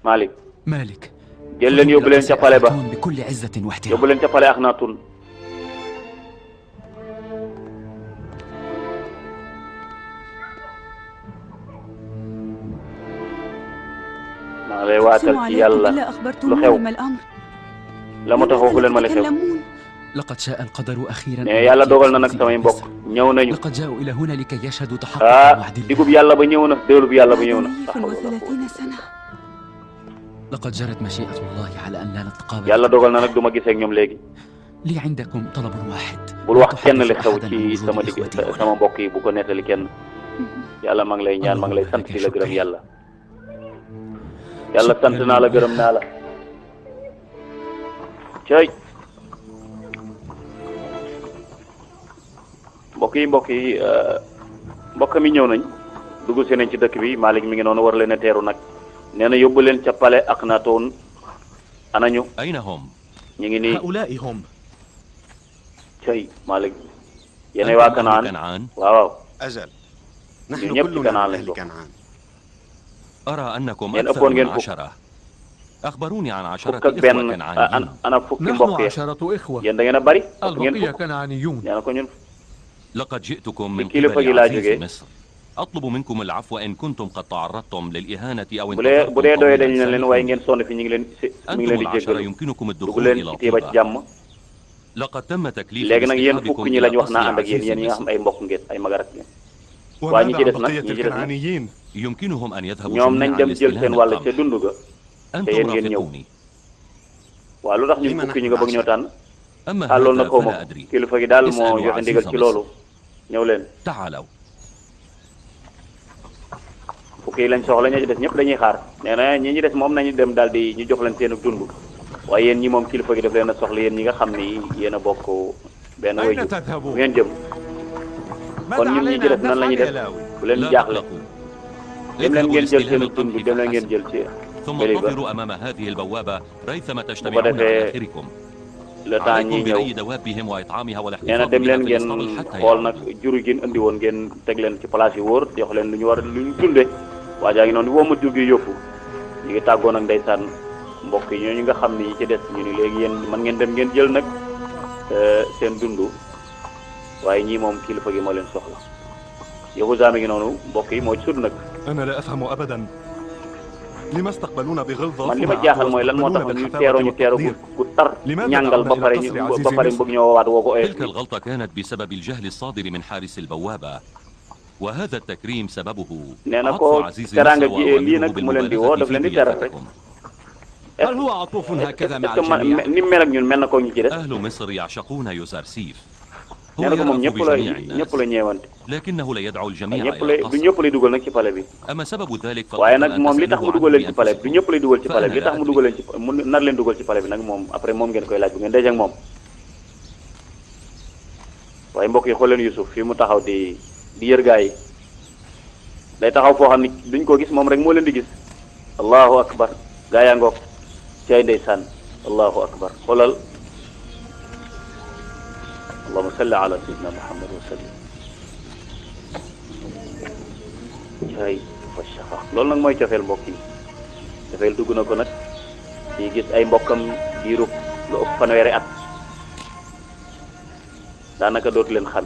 Malick مالك jël leen yóbbu leen ca pale ba بكل عزة yóbbu واحترام. leen ca pale Akhenaton maa lay waatal ci yàlla lu xew la ma tax waxu leen ma la xew لقد شاء القدر أخيرا ne yàlla dogal na nag samay mbokk ñëw nañu لقد جاءوا إلى هنا لكي يشهدوا تحقق وعد الله. digub yàlla ba ñëw na déwlub yàlla ba ñëw na. 30 سنة. لقد جرت مشيئة الله على أن لا نتقابل. yàlla dogal na nag du ma gisee ak ñoom léegi. لي عندكم طلب واحد. bul wax kenn li xew ci sama digg sama mbokk yi bu ko nettali kenn. yàlla maa ngi lay ñaan maa ngi lay sant di la gërëm yàlla. yàlla sant naa la gërëm naa la. cay mbokk yi mbokk mi ñëw nañ dugg si nañ ci dëkk bi Malick mi ngi noonu war leen a teeru nag nee na yóbbu leen ca palais Akhenaton anañu أين هم؟ ñu ngi nii هؤلاء هم. cay Malick yéenay waa Kanaan كنعان؟ waaw أجل ñun نحن ñëpp ci كلنا Kanaan من lañ أهل bokk كنعان. أرى أنكم ين أكثر أبون من ين فوق. 10. أخبروني عن 10 fukk ak benn إخوة كنعانيين. ana fukki نحن mbokk yi 10 إخوة. yéen da ngeen a bari fukk ngeen البقية fukk كنعانيون. nee na ko ñun لقد جئتكم من كيلو قبل فقيلا عزيز جوجي. مصر. أطلب منكم العفو إن كنتم قد تعرضتم للإهانة أو bu dee bu dee doyee dañ انتظرتم leen waaye ngeen sonn fi ñu ngi leen mi ngi أنتم leen di العشرة jéggalu يمكنكم dugg الدخول leen إلى ci téeba ci طيبة. jàmm لقد تم تكليف léegi nag yéen fukk اصطحابكم ñi إلى lañ wax naa قصر ànd ak yéen عزيز yéen ñi nga xam مصر. ay mbokk ngeen ay magarak ngeen waa ñi وماذا ci عن des nag بقية ñi ci des nag الكنعانيين؟ يمكنهم أن يذهبوا ñoom nañ جميعا dem jël seen لاستلام wàll ca القمح. dund ga te أنتم yéen ngeen ñëw رافقوني. waaw lu tax ñun لما fukki ñi نحن nga bëgg ñoo tànn أما loolu nag هذا xaw ma فلا أدري. kilifa gi daal moo اسألوا joxe عزيز ndigal ci مصر. loolu ñëw leen تعالوا. fukki yi lañ soxla ñi ci des ñëpp dañuy xaar nee na ñi ci des moom nañu dem daal di ñu jox leen seen dund waaye yéen ñi moom kilifa gi daf leen a soxla yéen ñi nga xam ni yéen a bokk benn أين wayju bu تذهبون؟ ngeen jëm kon ñun ñi ci des nan la ñuy def bu leen لا jaaxle تقلقوا. dem leen اذهبوا ngeen jël لاستلام seen dund القمح dem leen ngeen فحسب. jël ci ثم bëri ba انتظروا أمام هذه البوابة ريثما تجتمعون defee على آخركم. le temps ñi عليكم ñëw بري دوابهم وإطعامها nee na والاحتفاظ dem بها leen في ngeen الإسطبل حتى xool nag يعودوا. jur gi indi woon ngeen teg leen ci place yu wóor jox leen lu ñu war lu ñu dunde waa jaa ngi noonu woo ma jur gi yóbbu ñu ngi tàggoo nag ndeysaan mbokk yi ñooñu nga xam ni yi ci des ñu ni léegi yéen man ngeen dem ngeen jël nag seen dund waaye ñii moom kilifa gi moo leen soxla Yahuza mi ngi noonu mbokk yi moo ci sut nag أنا لا أفهم أبدا لما استقبلونا بغلظة man li ma jaaxal mooy lan moo tax ñu teeroo ñu teeru ku tar ñàngal ba pare ñu ba pare bëgg ñoo waat woo ko تلك الغلطة كانت بسبب الجهل الصادر من حارس البوابة، وهذا التكريم سببه nee na عطف ko عزيز teraanga مصر ji lii وأوامره nag mu leen di woo بالمبالغة daf في leen di teral rek ضيافتكم. هل هو عطوف هكذا مع est-ce que الجميع؟ ni mu mel ak ñun mel na ko ñu ci des أهل مصر يعشقون يوزرسيف. هو nee na ko moom يرأف ñëpp la بجميع ñëpp الناس la ñeewante لكنه لا يدعو الجميع ñëpp إلى lay du القصر. ñëpp lay dugal nag ci palais bi أما سبب ذلك waaye فالأفضل nag أن moom li tax mu تسألوه dugal عنه leen ci palais bi du بأنفسكم. ñëpp lay dugal ci palais bi li فأنا tax mu لا dugal leen ci mu nar leen dugal ci palais bi nag moom après moom ngeen koy laaj bu ngeen daje ak moom waaye mbokk yi xool leen Youssouf fii mu taxaw di yër gaa yi day taxaw foo xam ni duñ ko gis moom rek moo leen di gis allahu akbar gaa yaa ngoog cay ndeysaan allahu akbar xoolal allahumma salli ala sayyidina muhammad wa sallim cay fa shafa loolu nag mooy cofeel mbokk yi cofeel dugg na ko nag yi gis ay mbokkam diirub lu ëpp fanweeri at daanaka dootu leen xam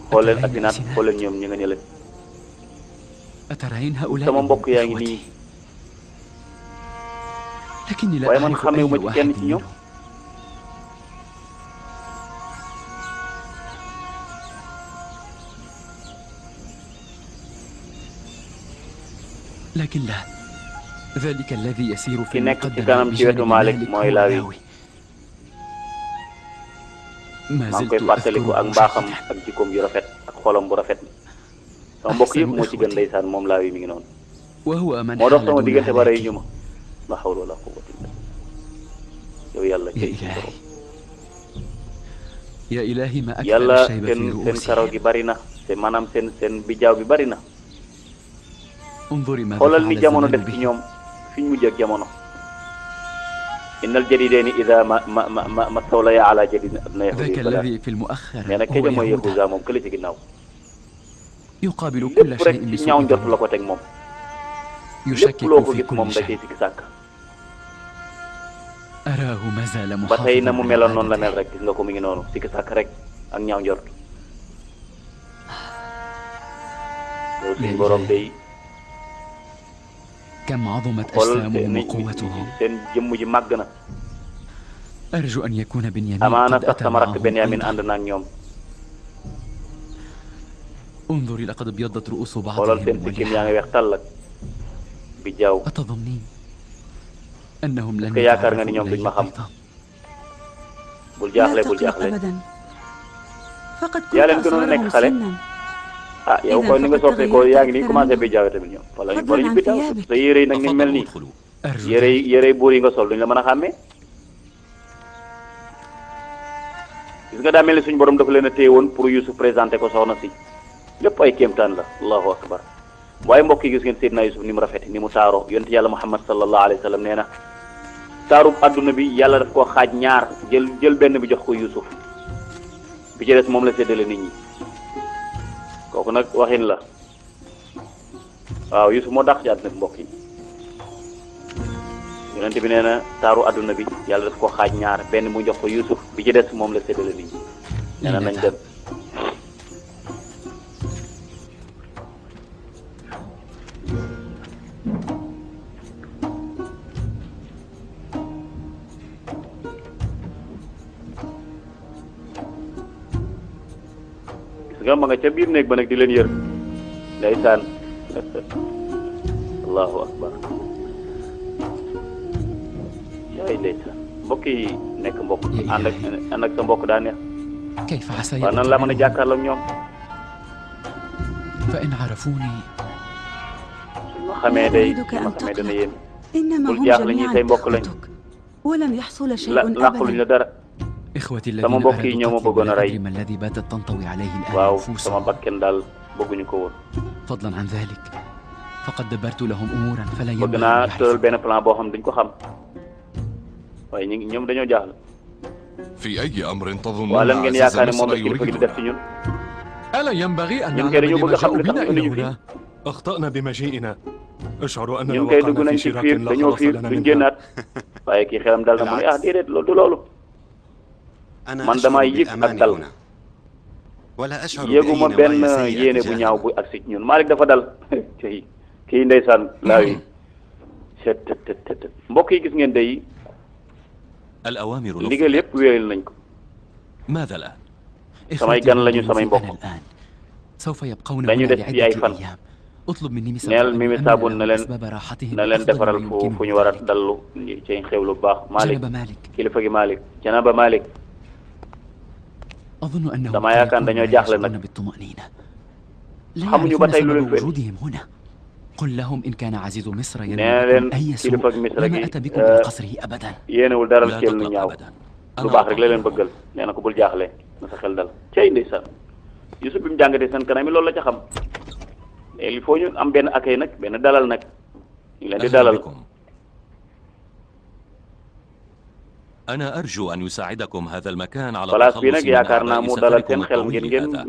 xool leen ak inaat xool leen ñoom ñu nga ñële أترين هؤلاء sama mbokk yaa ngi nii لكني لا waaye man أعرف xamewuma أي ci واحد kenn ci ñoom منهم. لكن لا ذلك الذي يسير في ki nekk ci المقدمة kanam ci wetu بجانب Malick مالك mooy هو Laawi لاوي. ما maa ngi زلت koy fàttaliku ak أذكره mbaaxam جيدا. ak jikkoom yu rafet ak xolam bu rafet sama mbokk yëpp moo ci gën ndeysaan moom Laawi mi ngi noonu وهو من moo dox حال sama دون diggante ba rey هلاكي. ñu ma la hawla wala quwwata illa billah yow yàlla يا cay إلهي يا إلهي ما أكثر yàlla الشيب في seen karaw gi رؤوسهم. bari na te maanaam seen bijaaw bi bari na انظري ماذا xoolal ni فعل jamono الزمان def ci بهم. ñoom fi ñu mujj ak jamono innal jadidaini ida ma sawlaya ala jadid abna ذاك yahudi الذي في المؤخر nee na هو këja mooy يهوذا Yahuza moom kële ci ginnaaw يقابل كل lépp rek شيء ci ñaaw بسوء njort ظن. la ko teg moom lépp يشكك loo ko في gis moom كل da cay شيء sikki sàkk أراه ما زال ba tey na محافظا mu على meloon noonu la mel عادته. rek gis nga ko mi ngi noonu sikki sàkk rek ak ñaaw njort yow suñu borom day كم عظمت xoolal أجسامهم وقوتهم. seen jëmm ji màgg na أرجو أن يكون بنيامين amaana قد sax أتى sama rakk معهم Benyamin أيضا. ànd na ak ñoom انظري لقد ابيضت رؤوس xoolal seen بعضهم sikkim yaa ngi weex tàll ak bi jaaw. أتظنين أنهم لن est-ce que yaakaar nga يتعرفوا ni ñoom duñ إلي ma xam. أيضا؟ bul لا jaaxle bul تقلق jaaxle. أبدا فقد yaa كنت leen gënoon a nekk أصغرهم xale. سنا ah yow إذا kon ni nga فقد soppeekoo yaa ngi nii تغيرت commencé أكثر bi jaaw tamit ñoom. wala فضلاً ñu عن bi jaaw ثيابك. sa yére yi nag ni mel تفضلوا nii. ادخلوا. أرجو yére ذلك. yére buur yi nga sol duñ la mën a xàmmee. gis nga daa mel ni suñu borom dafa leen a téye woon pour Youssouf présenté ko soxna si lépp ay kéemtaan la allahu akbar waaye mbokk yi gis ngeen Seydina Youssouf ni mu rafete ni mu taaroo yonent yàlla Muhammad sallallahu alayhi wa sallam nee na taarub adduna bi yàlla daf koo xaaj ñaar jël benn bi jox ko Youssouf bi ci des moom la séddale nit ñi kooku nag waxin la waaw Youssouf moo dàq ci àdduna bi mbokk yi yonent bi nee na taaru adduna bi yàlla daf ko xaaj ñaar benn mu jox ko Youssouf bi ci des moom la séddale nit ñi nee na nañ dem gis nga ma nga ca biir néeg ba nag di leen yër ndeysaan allahu akbar yaay ndeysaan mbokk yi nekk mbokk ànd ak sa mbokk daa neex كيف عسى waaw nan laa mën a jàkkaarloo ak ñoom فإن عرفوني suñ ma xamee day أريدك suñ ma أن xamee dana تقلق yéen إنما bul هم jaaxle ñi جميعا say mbokk lañ إخوتك ولم يحصل شيء làquluñ la أبدا dara إخوتي sama الذين mbokk yi ñoo ma أرادوا bëggoon a قتلي rey ولا أدري ما الذي باتت تنطوي عليه الآن waaw sama نفوسهم bakken daal bëgguñu ko woon فضلا عن ذلك فقد دبرت لهم أمورا فلا bëgg ينبغي naa أن tëral يعرفوا benn plan boo xam duñ ko xam waaye ñoom dañoo jaaxle في أي أمر تظن waa lan ngeen عزيز yaakaar ne moom مصر la kilifa gi di يريد؟ def ci ñun ألا ينبغي أن ñun kay نعلم dañoo لما bëgg a xam جاءوا li tax بنا ñu إلى indi ñu fi هنا؟ أخطأنا بمجيئنا أشعر أننا ñun kay dugg وقعنا nañ في ci شراك fiir لا dañoo خلاص fiir لنا duñ منها. génnaat waaye kii xelam dal na mu ne ah déedéet loolu du loolu أنا man أشعر damaa yëg ak بالأمان dal هنا ولا أشعر yëguma بأي benn نوايا سيئة yéene bu تجاههم. ñaaw bu agsi ci ñun Malick dafa dal kii ndeysaan laa yi mbokk yi gis ngeen day الأوامر ndigal yëpp wéyal nañ ko ماذا الآن؟ samay gan lañu samay mbokk الآن سوف يبقون dañu هنا des fi ay لعدة fan أيام اطلب مني مسا neel Mimi Sabun na leen أسباب راحتهم na leen بأفضل defaral ما fu يمكنهم ñu war a ذلك. dallu ci xew lu baax Malick جناب مالك kilifa gi Malick janaba Malick أظن أنه dama yaakaar dañoo jaaxle nag بالطمأنينة لا xamuñu ba يعرفون tey lu leen سبب fi وجودهم هنا قل لهم إن كان عزيز مصر nee ينال leen بكم أي kilifa سوء Misra لما gi أتى بكم إلى قصره أبدا yéenewul dara لا ci lu تقلق ñaaw أبدا lu baax rek la leen bëggal nee na ko bul jaaxle na sa xel dal cey ndeysaan Youssouf bi mu jàngatee seen kanam yi loolu la ca xam il faut ñu am benn accueil nag benn dalal nag ñu leen di أهلا dalal بكم. أنا أرجو أن يساعدكم هذا المكان على place bi nag التخلص من yaakaar naa أعباء mu dalal سفركم seen xel ngeen الطويل ngeen هذا.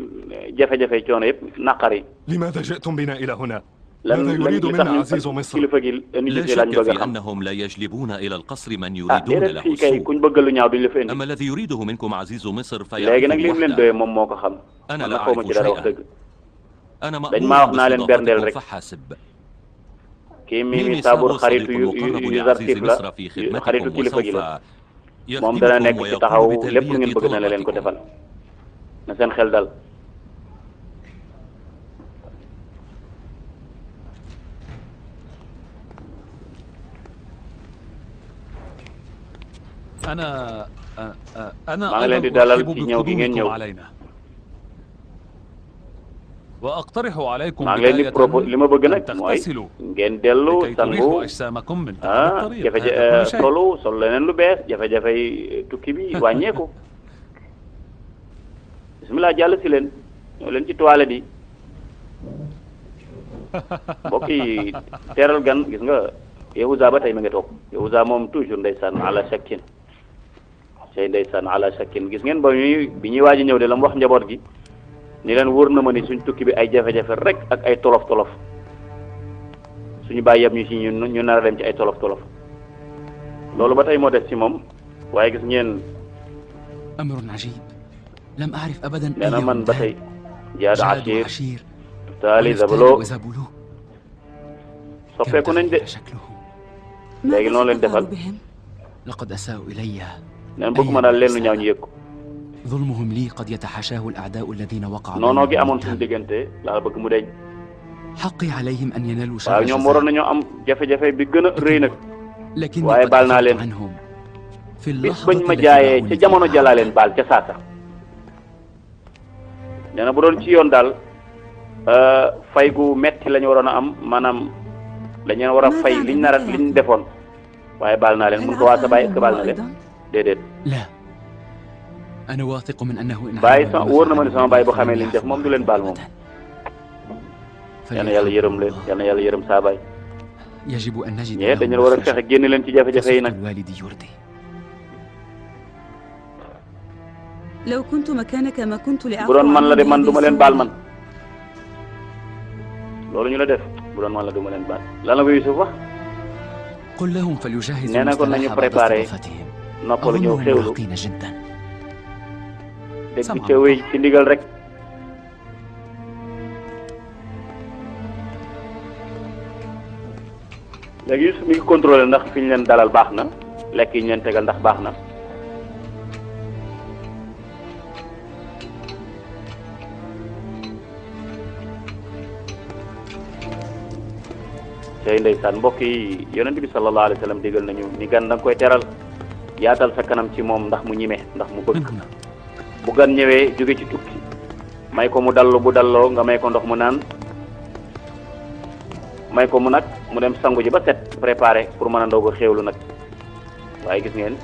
jafe-jafe coono yëpp naqari لماذا جئتم بنا إلى هنا؟ lan ماذا يريد li منا tax عزيز مصر؟ kilifa gi nit لا ñi lañ شك bëgg a في xam أنهم لا يجلبون إلى القصر من ah يريدون déedéet له fii kay السوء. kuñ bëgg lu ñaaw duñ la fi indi أما الذي يريده منكم عزيز مصر léegi nag li mu leen فيعرفه doyee وحده. moom moo ko xam أنا man لا nag xaw ma أعرف ci dara wax شيئا. dëgg أنا dañ maa wax naa leen berndeel مأمور rek فحسب. kii Mimi ميمي Sabur سابور xaritu صديق مقرب yu لعزيز zartif la مصر في xaritu خدمتكم kilifa gi وسوف la moom dana nekk يخدمكم ci taxaw ويقوم lépp lu ngeen بتلبية bëgg na leen ko طلباتكم. defal na seen xel dal أنا maa ngi leen di أيضا dalal أرحب ci ñëw gi ngeen بقدومكم ñëw علينا وأقترح عليكم maa ngi leen di propos li ma bëgg أن nag mooy تغتسلوا ngeen dellu لكي sangu تريحوا أجسامكم من تعب ah الطريق jafe هذا كل شيء. solu sol leneen lu bees jafe-jafe yi tukki bi wàññeeku bismillah jàll si leen ñëw leen ci toilette yi mbokk yi teeral gan gis nga Yahuza ba tey ma ngi toog Yahuza moom toujours ndeysaan ala shakkin tey ndeysaan ala shakkin gis ngeen ba bi ñuy waaj a ñëw de la mu wax njaboot gi ni leen wóor na ma ni suñ tukki bi ay jafe-jafe rek ak ay tolof-tolof suñu bàyyi yam ñu ci ñu nar a dem ci ay tolof-tolof loolu ba tey moo des ci moom waaye gis ngeen أمر عجيب لم أعرف أبدا nee na man ba tey jaad جاد ashir وعشير taali ونفتالي zablo وزبولو soppeeku nañ de كم شكلهم léegi noonu leen defal بهم؟ لقد أساءوا إلي neen bëgguma daal leen lu ñaaw ñu yëg ko ظلمهم لي قد يتحاشاه الأعداء الذين وقع noonoo gi amoon suñu diggante laa bëgg mu deñ. حقي عليهم أن ينالوا شر waaw ñoom waroon nañoo am jafe-jafe bi gën a rëy nag. لكني waaye قد baal naa عفوت leen عنهم في bis اللحظة bañ ma التي jaayee ca باعوني jamono فيها. jalaa leen baal ca saasa. nee na bu doon ci yoon daal fay gu metti lañu waroon a am maanaam dañu war a fay liñ nar a liñ defoon waaye baal naa leen mun ko waa sa baay est-ce que baal na leen déedéet. لا أنا واثق من أنه إن baay عمل sa بما wóor na ma ne فعل sama baay bu فلن xamee liñ def moom du leen baal moom. yal na yàlla yërëm leen yal na yàlla yërëm saa baay. يجب أن نجد ñee dañu لهم war a مخرجا fexe génn leen ci jafe-jafe yi كصدق nag. الوالد يرضي. لو كنت مكانك ما كنت لأعفو bu doon man la de man عن du ma leen هذه baal السوء. man loolu ñu la def bu doon man la du ma leen baal lan la ko Yusuf wax قل لهم فليجهزوا nee na kon nañu المستراحة بعد préparé استضافتهم. noppalu ñëw أظنهم xewlu مراهقين جدا. dégg ca wéy ci ndigal rek. léegi Yusuf mi ngi contrôlé ndax fi ñu leen dalal baax na lekk yi ñu leen tegal ndax baax na. tey ndeysaan mbokk yi yonent bi sallallahu alayhi wa sallam digal nañu ni gan da nga koy teral yaatal sa kanam ci moom ndax mu ñime ndax mu bëgg bu gan ñëwee jóge ci tukki may ko mu dallu bu dalloo nga may ko ndox mu naan may ko mu nag mu dem sangu ji ba set préparé pour mën a ndoog a xéewlu nag waaye gis ngeen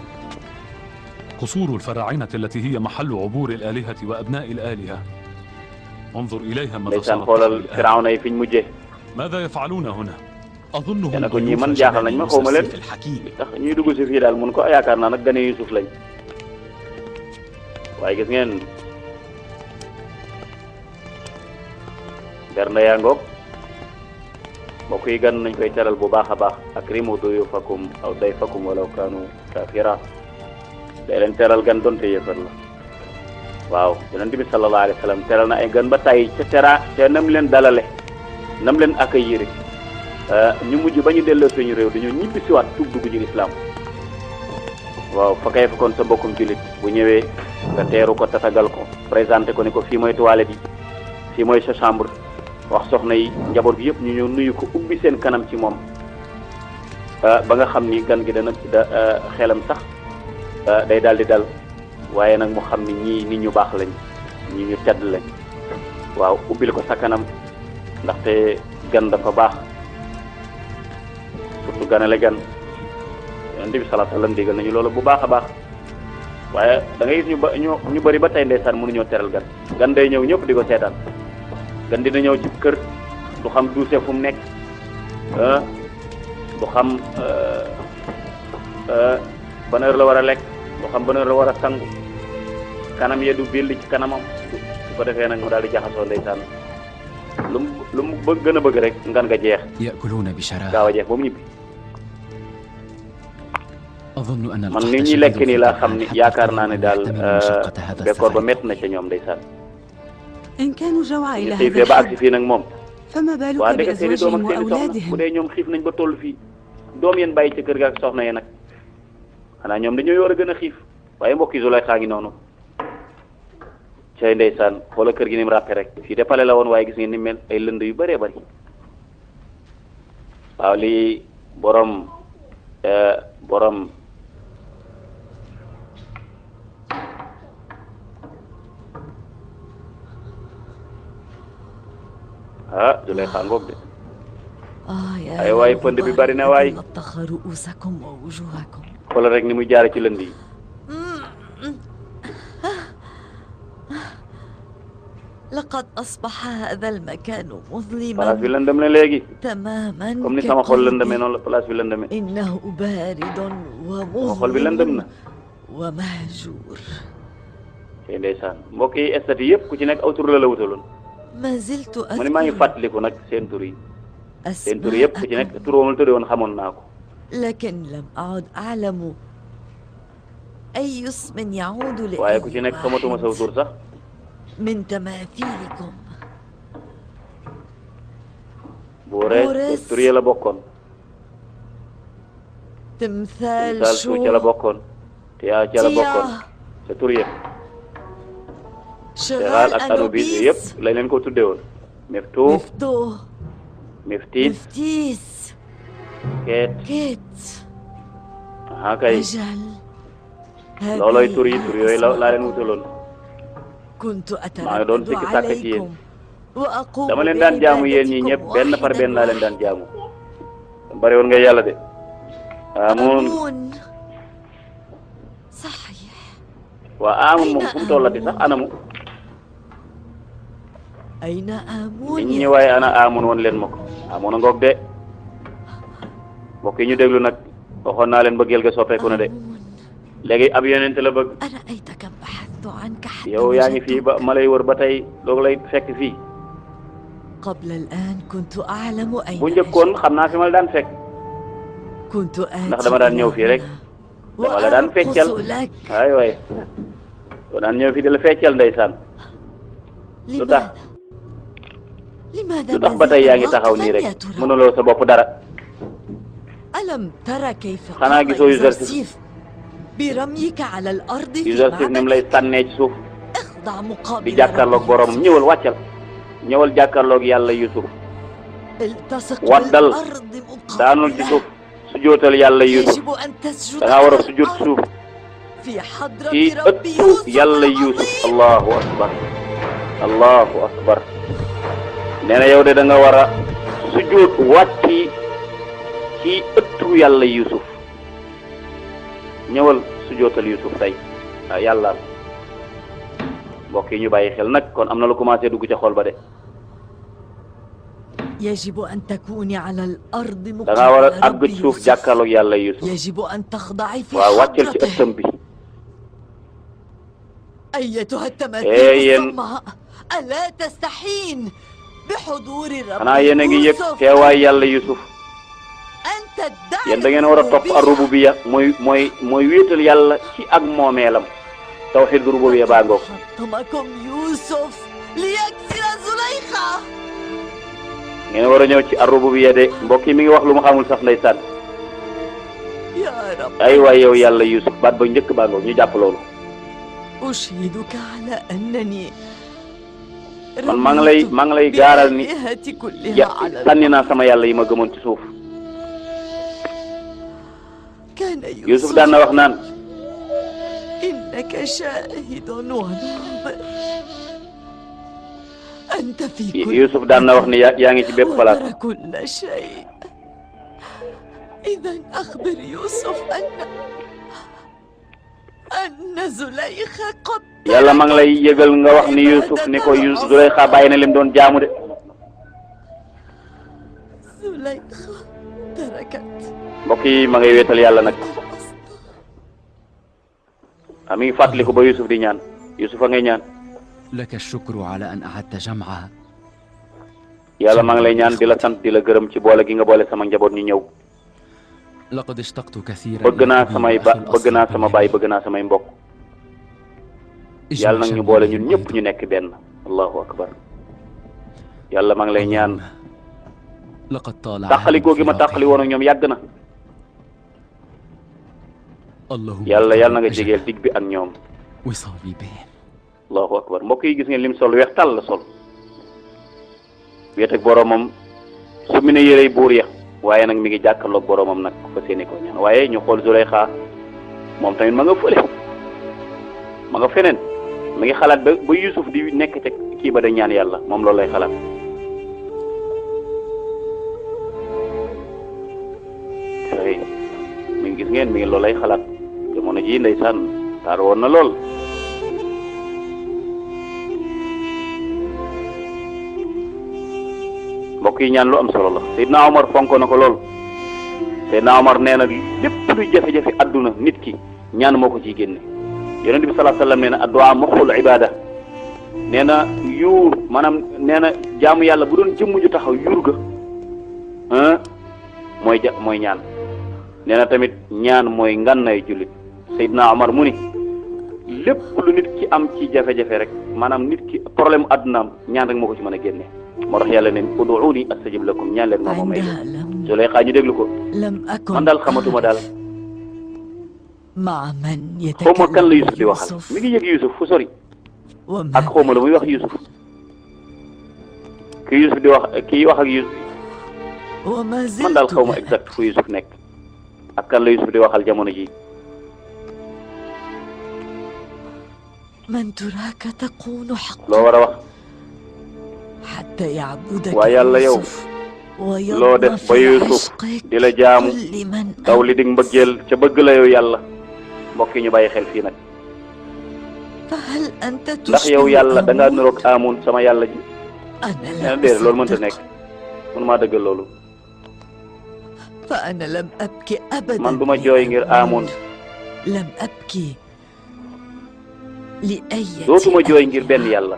قصور الفراعنة التي هي محل عبور الآلهة وأبناء الآلهة انظر إليها ماذا ndeysaan صارت xoolal الآن. firawna yi fiñ mujjee ماذا يفعلون هنا؟ أظنهم nee na ko ñii ضيوف man jaaxal nañ جناب ma xaw ma leen يوسف الحكيم. tax ñuy dugg si fii daal mun ko yaakaar naa nag gane Yusuf lañ waaye gis ngeen bernde yaa ngoog mbokk yi gan nañ koy teral bu baax a baax akrimu duyufakum aw dayfakum walaw kaanu kafira day leen teral gan donte yéefar la waaw yonent bi sallallahu alayhi wa sallam teral na ay gan ba tey ca nam leen dalale nam leen accueillir ñu mujj ba ñu delloo suñu réew dañoo ñibbi siwaat tuub dugg ci lislaam waaw fa kay fa kon sa mbokkum jullit bu ñëwee nga teeru ko tatagal ko présenté ko ni ko fii mooy toilette yi fii mooy sa chambre wax soxna yi njaboot gi yëpp ñu ñëw nuyu ko ubbi seen kanam ci moom ba nga xam ni gan gi dana xelam sax day daal di dal waaye nag mu xam ni ñii nit ñu baax lañ ñii ñu tedd lañ waaw ubbil ko sa kanam ndaxte gan dafa baax surtout ganale gan yonent bi sallallahu alayhi wasallam digal nañu loolu bu baax a baax waaye da ngay gis ñu bëri ba tey ndeysaan mënuñoo teral gan gan day ñëw ñëpp di ko seetaan gan dina ñëw ci kër du xam duuse fu mu nekk du xam ban heure la war a lekk du xam ban heure la war a sangu kanam ye du belli ci kanamam su ko defee nag mu daal di jaxasoo ndeysaan lu mu bëgg gën a bëgg rek ngan nga jeex يأكلون بشراهة. gaaw a jeex ba mu ñibbi أظن أن man القحط ni ñuy شديد lekk في nii laa الطعام xam ni حتى yaakaar كانوا naa ne daal يحتملون مشقة هذا bekkoor ba السفر. métti na ca ñoom ndeysaan إن كانوا جوعا إلى ñu xiifee هذا ba agsi الحد fii nag moom فما بالك waa ndeke seeni doom بأزواجهم ak seeni soxna bu وأولادهم. dee ñoom xiif nañ ba toll fii doom yéen bàyyi ci kër ga ak soxna yi nag xanaa ñoom dañoo war a gën a xiif waaye mbokk yi Zulaykha ngi noonu cay ndeysaan xoola kër gi ni mu ràppe rek fii de pale la woon waaye gis ngeen ni mel ay lënd yu bëree bëri waaw lii borom Zulaykha ngoog de يا ay waay pënd bi bari na waay لطخ رؤوسكم ووجوهكم xoolal rek ni muy jaare ci lënd yi لقد أصبح هذا المكان place bi مظلما lëndëm na léegi تماما comme ni sama xol lëndëmee noonu la place bi lëndëmee إنه بارد sama xol bi lëndëm na ومظلم ومهجور tey ndeysaan mbokk yi estati yëpp ku ci nekk aw tur la la wutaloon ما زلت mu ne maa ngi أذكر fàttaliku nag seen tur yi seen tur yëpp ku ci nekk tur woo ma la tëddee woon xamoon naa ko لكن لم أعد أعلم أي اسم يعود waaye ku ci لأي nekk xamatuma saw tur sax من تماثيلكم Boores tur yi la bokkoon تمثال Misaal su ca la bokkoon Tiyaa ca la bokkoon sa tur yëpp Cheral ak Anubis yëpp lañ leen ko tuddee woon. Meftou Meftis Ket kay loolooy tur yooyu laa leen wutaloon. maa ngi doon sikki sàkk ci yéen. dama leen daan jaamu yéen ñi ñëpp benn par benn laa leen daan jaamu. bari woon nga yàlla de. Amun waa Amun moom fu mu tollati sax anamu. nit ñi waaye ana Amun woon leen ma ko. Amun a ngoog de. mbokk yi ñu déglu nag waxoon naa leen bëggeel ga soppeeku na de. léegi ab yonent la bëgg. yow yaa ngi fii ba ma lay wër ba tey loolu lay fekk fii. bu njëkkoon xam naa fi ma la daan fekk. ndax dama daan ñëw fii rek. dama la daan feccal. waay dama daan ñëw fii di la feccal ndeysaan. lu tax ba tey yaa ngi taxaw nii rek mënuloo sa bopp dara. xanaa gisoo Yuusuf ni mu lay sànnee ci suuf di jàkkaarloog boromam ñëwal wàccal ñëwal jàkkaarloog yàlla Yuusuf waddal daanul ci suuf sujootal yàlla Yuusuf da ngaa war a sujoot suuf ci ëttu yàlla Yuusuf allahu akbar nee na yow de da nga war a sujoot wàcci ci ëttu yàlla Yuusuf ñëwal sujootal Yuusuf tey yàlla mbokk yi ñu bàyyi xel nag kon am na lu commencé dugg ca xol ba de. da ngaa war a àgg ci suuf jàkkaarloog yàlla Yuusuf waaw wàccal ci ëttam bi. yéen xanaa yéen a ngi yëg teewaay yàlla Yuusuf. yéen da ngeen war a topp ar-rububiyya mooy wéetal yàlla ci ak moomeelam tawxiid rububiyya baa ngoog. ngeen war a ñëw ci ar-rububiyya de mbokk yi mi ngi wax lu mu xamul sax ndeysaan. ay waay yow yàlla Yuusuf baat ba njëkk baa ngoog ñu jàpp loolu. man maa ngi lay gaaral ni sànni naa sama yàlla yi ma gëmoon ci suuf. Yuusuf daan na wax naan Yuusuf daan na wax ni yaa ngi ci bépp place. yàlla maa ngi lay yëgal nga wax ni Yuusuf ni ko Zulayxa bàyyi na lim doon jaamu de. mbokk yi ma ngay wéetal yàlla nag mi ngi fàttali ko ba Yuusuf di ñaan Yuusuf a ngay ñaan. laka shukru ala an ahadta jam'a. yàlla maa ngi lay ñaan di la sant di la gërëm ci boole gi nga boole sama njaboot ñu ñëw. laqad ishtaqtu kathiran. bëgg naa sama baay bëgg naa samay mbokk. yàlla nag ñu boole ñun ñëpp ñu nekk benn. allahu akbar. yàlla maa ngi lay ñaan. tàqalikoo gi ma tàqali woon ak ñoom yàgg na. yàlla na nga jegeel digg bi ak ñoom. allahu akbar mbokk yi gis ngeen lim sol weex tàll la sol. wéet ak boromam su mu ne yërey buur ya waaye nag mi ngi jàkkaarloog boromam nag fa seeni ko ñaan waaye ñu xool Zulayxa moom tamit ma nga fële ma nga feneen mi ngi xalaat ba Yuusuf di nekk ca kii ba da ñaan yàlla moom loolu lay xalaat. mi ngi gis ngeen mi ngi loolu lay xalaat jamono ji ndeysaan taar woon na lool. mbokk yi ñaan lu am solo la Seydina Omar fonk na ko lool. Seydina Omar nee na lépp luy jafe-jafe adduna nit ki ñaan moo ko ciy génne. Yonent bi sallallahu alayhi wa sallam nee na addu'a muxul ibada nee na yuur maanaam nee na jaamu yàlla bu doon jëmm ju taxaw yuur ga mooy ñaan. nee na tamit ñaan mooy ngànnaay jullit. Seydina Omar mu ni lépp lu nit ki am ci jafe-jafe rek maanaam nit ki problème addunaam ñaan rek moo ko ci mën a génne. moo tax yàlla ne ud'uuni astajib lakum ñaan leen ma may leen. Zulayxa ñu déglu ko. man daal xamatuma daal. xaw ma kan la Yuusuf di waxal mi ngi yëg Yuusuf fu sori. ak xawma lu muy wax Yusuf ki Yusuf di wax kii wax ak Yusuf man daal xawma exact fu Yusuf nekk ak kan la Yusuf di waxal jamono ji من تراك تقول حقا loo war a wax حتى يعبدك waa yàlla yow loo def ba Yusuf di la jaamu daw li dig mbëggeel ca bëgg la yow yàlla mbokk yi ñu bàyyi xel fii nag فهل أنت ndax yow yàlla da ngaa niroog Amun sama yàlla ji nee na déedéet loolu mënta nekk man maa dëggal loolu فأنا لم أبكي أبدا man duma jooy ngir Amun لم أبكي لأي dootuma jooy ngir benn yàlla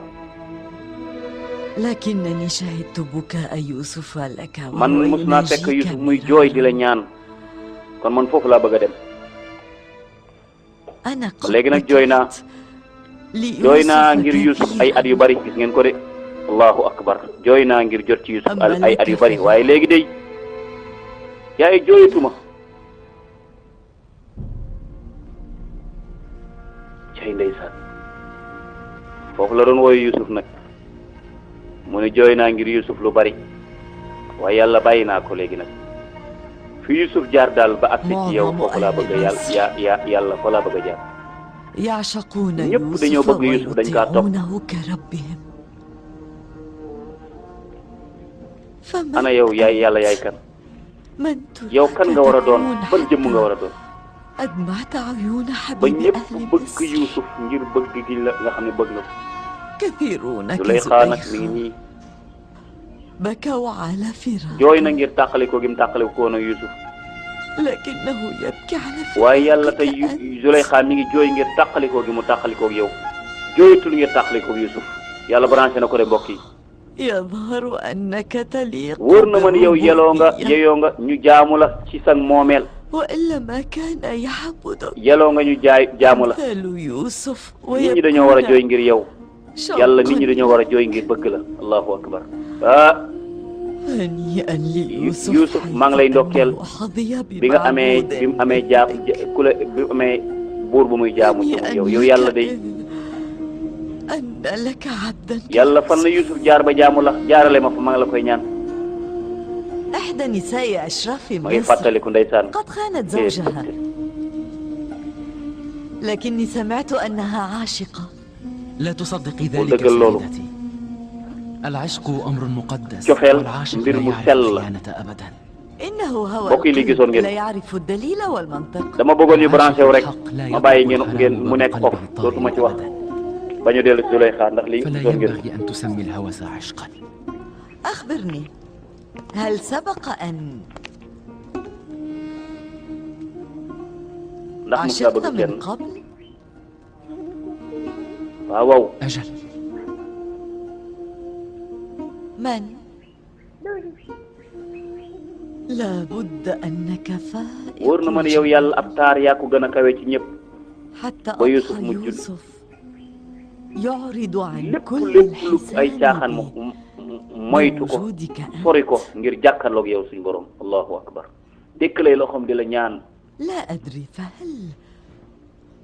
لكنني شهدت بكاء يوسف لك man mus naa fekk Yusuf muy jooy di la ñaan kon man foofu laa bëgg a dem أنا léegi nag jooy naa ngir Yusuf ay at yu bari gis ngeen ko de allahu akbar jooy naa ngir jot ci Yusuf ay at yu bari waaye léegi de yaay jooyatuma cay ndeysaan foofu la doon wooyu Yusuf nag mu ne jooy naa ngir Yusuf lu bari waaye yàlla bàyyi naa ko léegi nag fi Yusuf jaar daal ba agsi ci yow foofu laa bëgg yàlla foo laa bëgg a jaar يعشقون ñëpp dañoo bëgg Yusuf dañ kaa topp كربهم ana yow yaay yàlla yaay kan yow kan nga war a doon ban jëmm nga war a doon أدمعت عيون ba حبيب ñëpp أهل bëgg مصر Yusuf ngir bëgg gi la nga xam ne bëgg na ko كثيرون Zulaykha nag mi ngi nii بكوا على فراق jooy na ngir tàqalikoo gi mu tàqalikoo na Yusuf لكنه يبكي على waaye yàlla tey Zulaykha mi ngi jooy ngir tàqalikoo gi mu tàqalikoo ak yow jooyatul ngir tàqalikoo ak Yusuf yàlla branché na ko de mbokk yi يظهر أنك تليق wóor na ma ni yow yeyoo nga ñu jaamu la ci sa moomeel وإلا ما كان يعبدك yeloo nga ñu jaamu la مثل يوسف nit ñi dañoo war a jooy ngir yow yàlla nit ñi dañoo war a jooy ngir bëgg la allahu akbar ah هنيئا ليوسف Yusuf maa ngi lay ndokkeel bi nga amee bi mu amee ku la bi mu amee buur bu muy jaamu yow yàlla day أن لك عبدا yàlla fan la Yusuf jaar ba jaamu la jaarale ma fa maa ngi la koy ñaan إحدى نساء أشراف ma ngi مصر fàttaliku ndeysaan قد خانت زوجها لكني سمعت أنها عاشقة لا تصدقي Bul ذلك dëggal loolu سيدتي العشق أمر مقدس cofeel والعاشق mbir لا mu يعرف sell la الخيانة أبدا إنه هو mbokk yi li gisoon القلب لا ngeen يعرف الدليل والمنطق dama bëggoon ñu branché wu rek الحق لا ma bàyyi يقبل ngeen mu nekk الحلال foofu بالقلب dootuma ci wax أبدا ba ñu dellu Zulaykha ndax li فلا gisoon ngeen ينبغي أن تسمي الهوس عشقا أخبرني هل سبق أن ndax mos naa عشقت bëgg kenn من قبل؟ waaw waaw أجل من؟ لابد أنك فائق wóor na ma ne yow yàlla ab taar yaa ko gën a kawe ci ñëpp حتى ba Yusuf أضحى mujj يوسف يعرض عن lépp كل lu ay caaxaan الحزان moytu ko بوجودك أنت. sori ko ngir jàkkaarloog yow suñu borom allahu akbar dëkk lay loxoom di la ñaan لا أدري فهل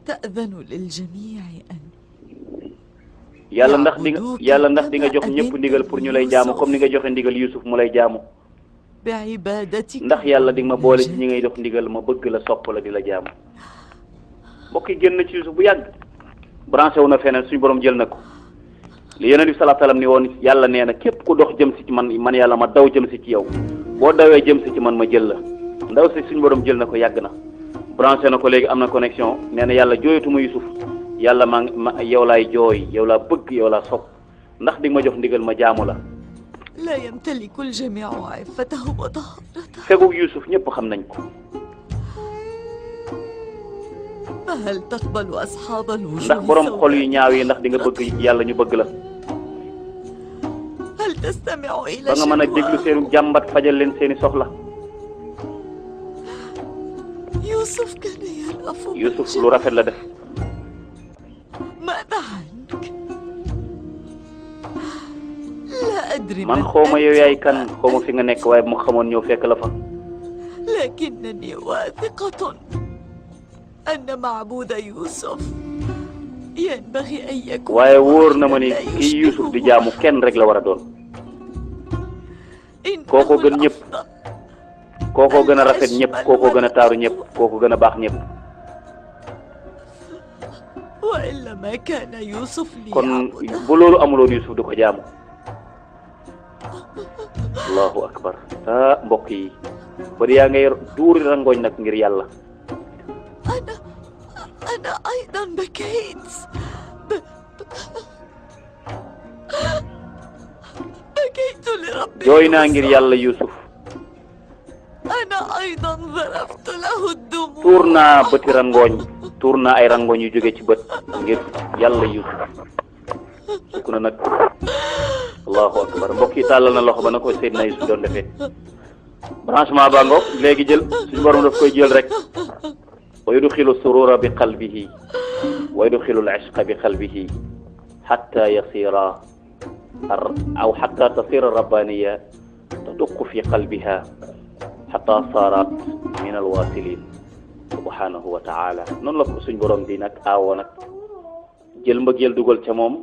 تأذن للجميع أن yàlla ndax di nga jox ñëpp ndigal pour ñu lay jaamu comme ni nga joxe ndigal Yusuf mu lay jaamu بعبادتك ndax yàlla di nga ma boole ci ñi ngay jox ndigal ma bëgg la sopp la di la jaamu mbokk yi génn ci Yusuf bu yàgg branché wu na feneen suñu borom jël na ko li Yonent bi sallallahu alayhi wasallam ni woon yàlla nee na képp ku dox jëm si ci man yàlla ma daw jëm si ci yow boo dawee jëm si ci man ma jël la ndaw si suñu borom jël na ko yàgg na branché na ko léegi am na connexion nee na yàlla jooyatuma Yusuf yàlla ma yow laay jooy yow laa bëgg yow laa sopp ndax di nga ma jox ndigal ma jaamu la لا يمتلك الجميع عفته وطهارته fegug Yusuf ñëpp xam nañ ko فهل تقبل أصحاب الوجوه ndax borom xol yu ñaaw yi ndax di nga bëgg yàlla ñu bëgg la هل تستمع إلى ba nga mën a déglu seenu jàmbat fajal leen seeni soxla يوسف كان يرأف Yusuf lu rafet la def ماذا عنك؟ لا أدري man xawma yow yaay kan xawma fi nga nekk waaye bu ma xamoon ñëw fekk la fa لكنني واثقة أن معبود يوسف ينبغي أن يكون waaye wóor na ma ni kii Yuusuf di jaamu kenn rek la war a doon kooko gën ñëpp kooko gën a rafet ñëpp kooko gën a taaru ñëpp kooko gën a baax ñëpp وإلا ما كان يوسف kon ليعبد bu loolu amuloon Yuusuf du ko jaamu allahu akbar mbokk yi bari yaa ngay duuri rangooñ nag ngir yàlla أنا أيضا بكيت بكيت لربي jooy naa ngir yàlla Yuusuf أنا أيضا ذرفت له الدموع tuur naa bëti rangooñ tuur naa ay rangooñ yu jóge ci bët ngir yàlla Yuusuf sukk na nag allahu akbar mbokk yi tàllal na loxo ba na ko Seydina Yuusuf doon defee branchement ba ngoog léegi jël suñu borom daf koy jël rek wa yudxilu surura bi qalbihi wa yudxilu al-ishqa bi qalbihi xatta yasira aw xatta tasira rabbaniya taduq fi qalbiha xatta saarat min alwasilin subhanahu wa taala noonu la ko suñ borom di nag aawoo nag jël mbëggeel dugal ca moom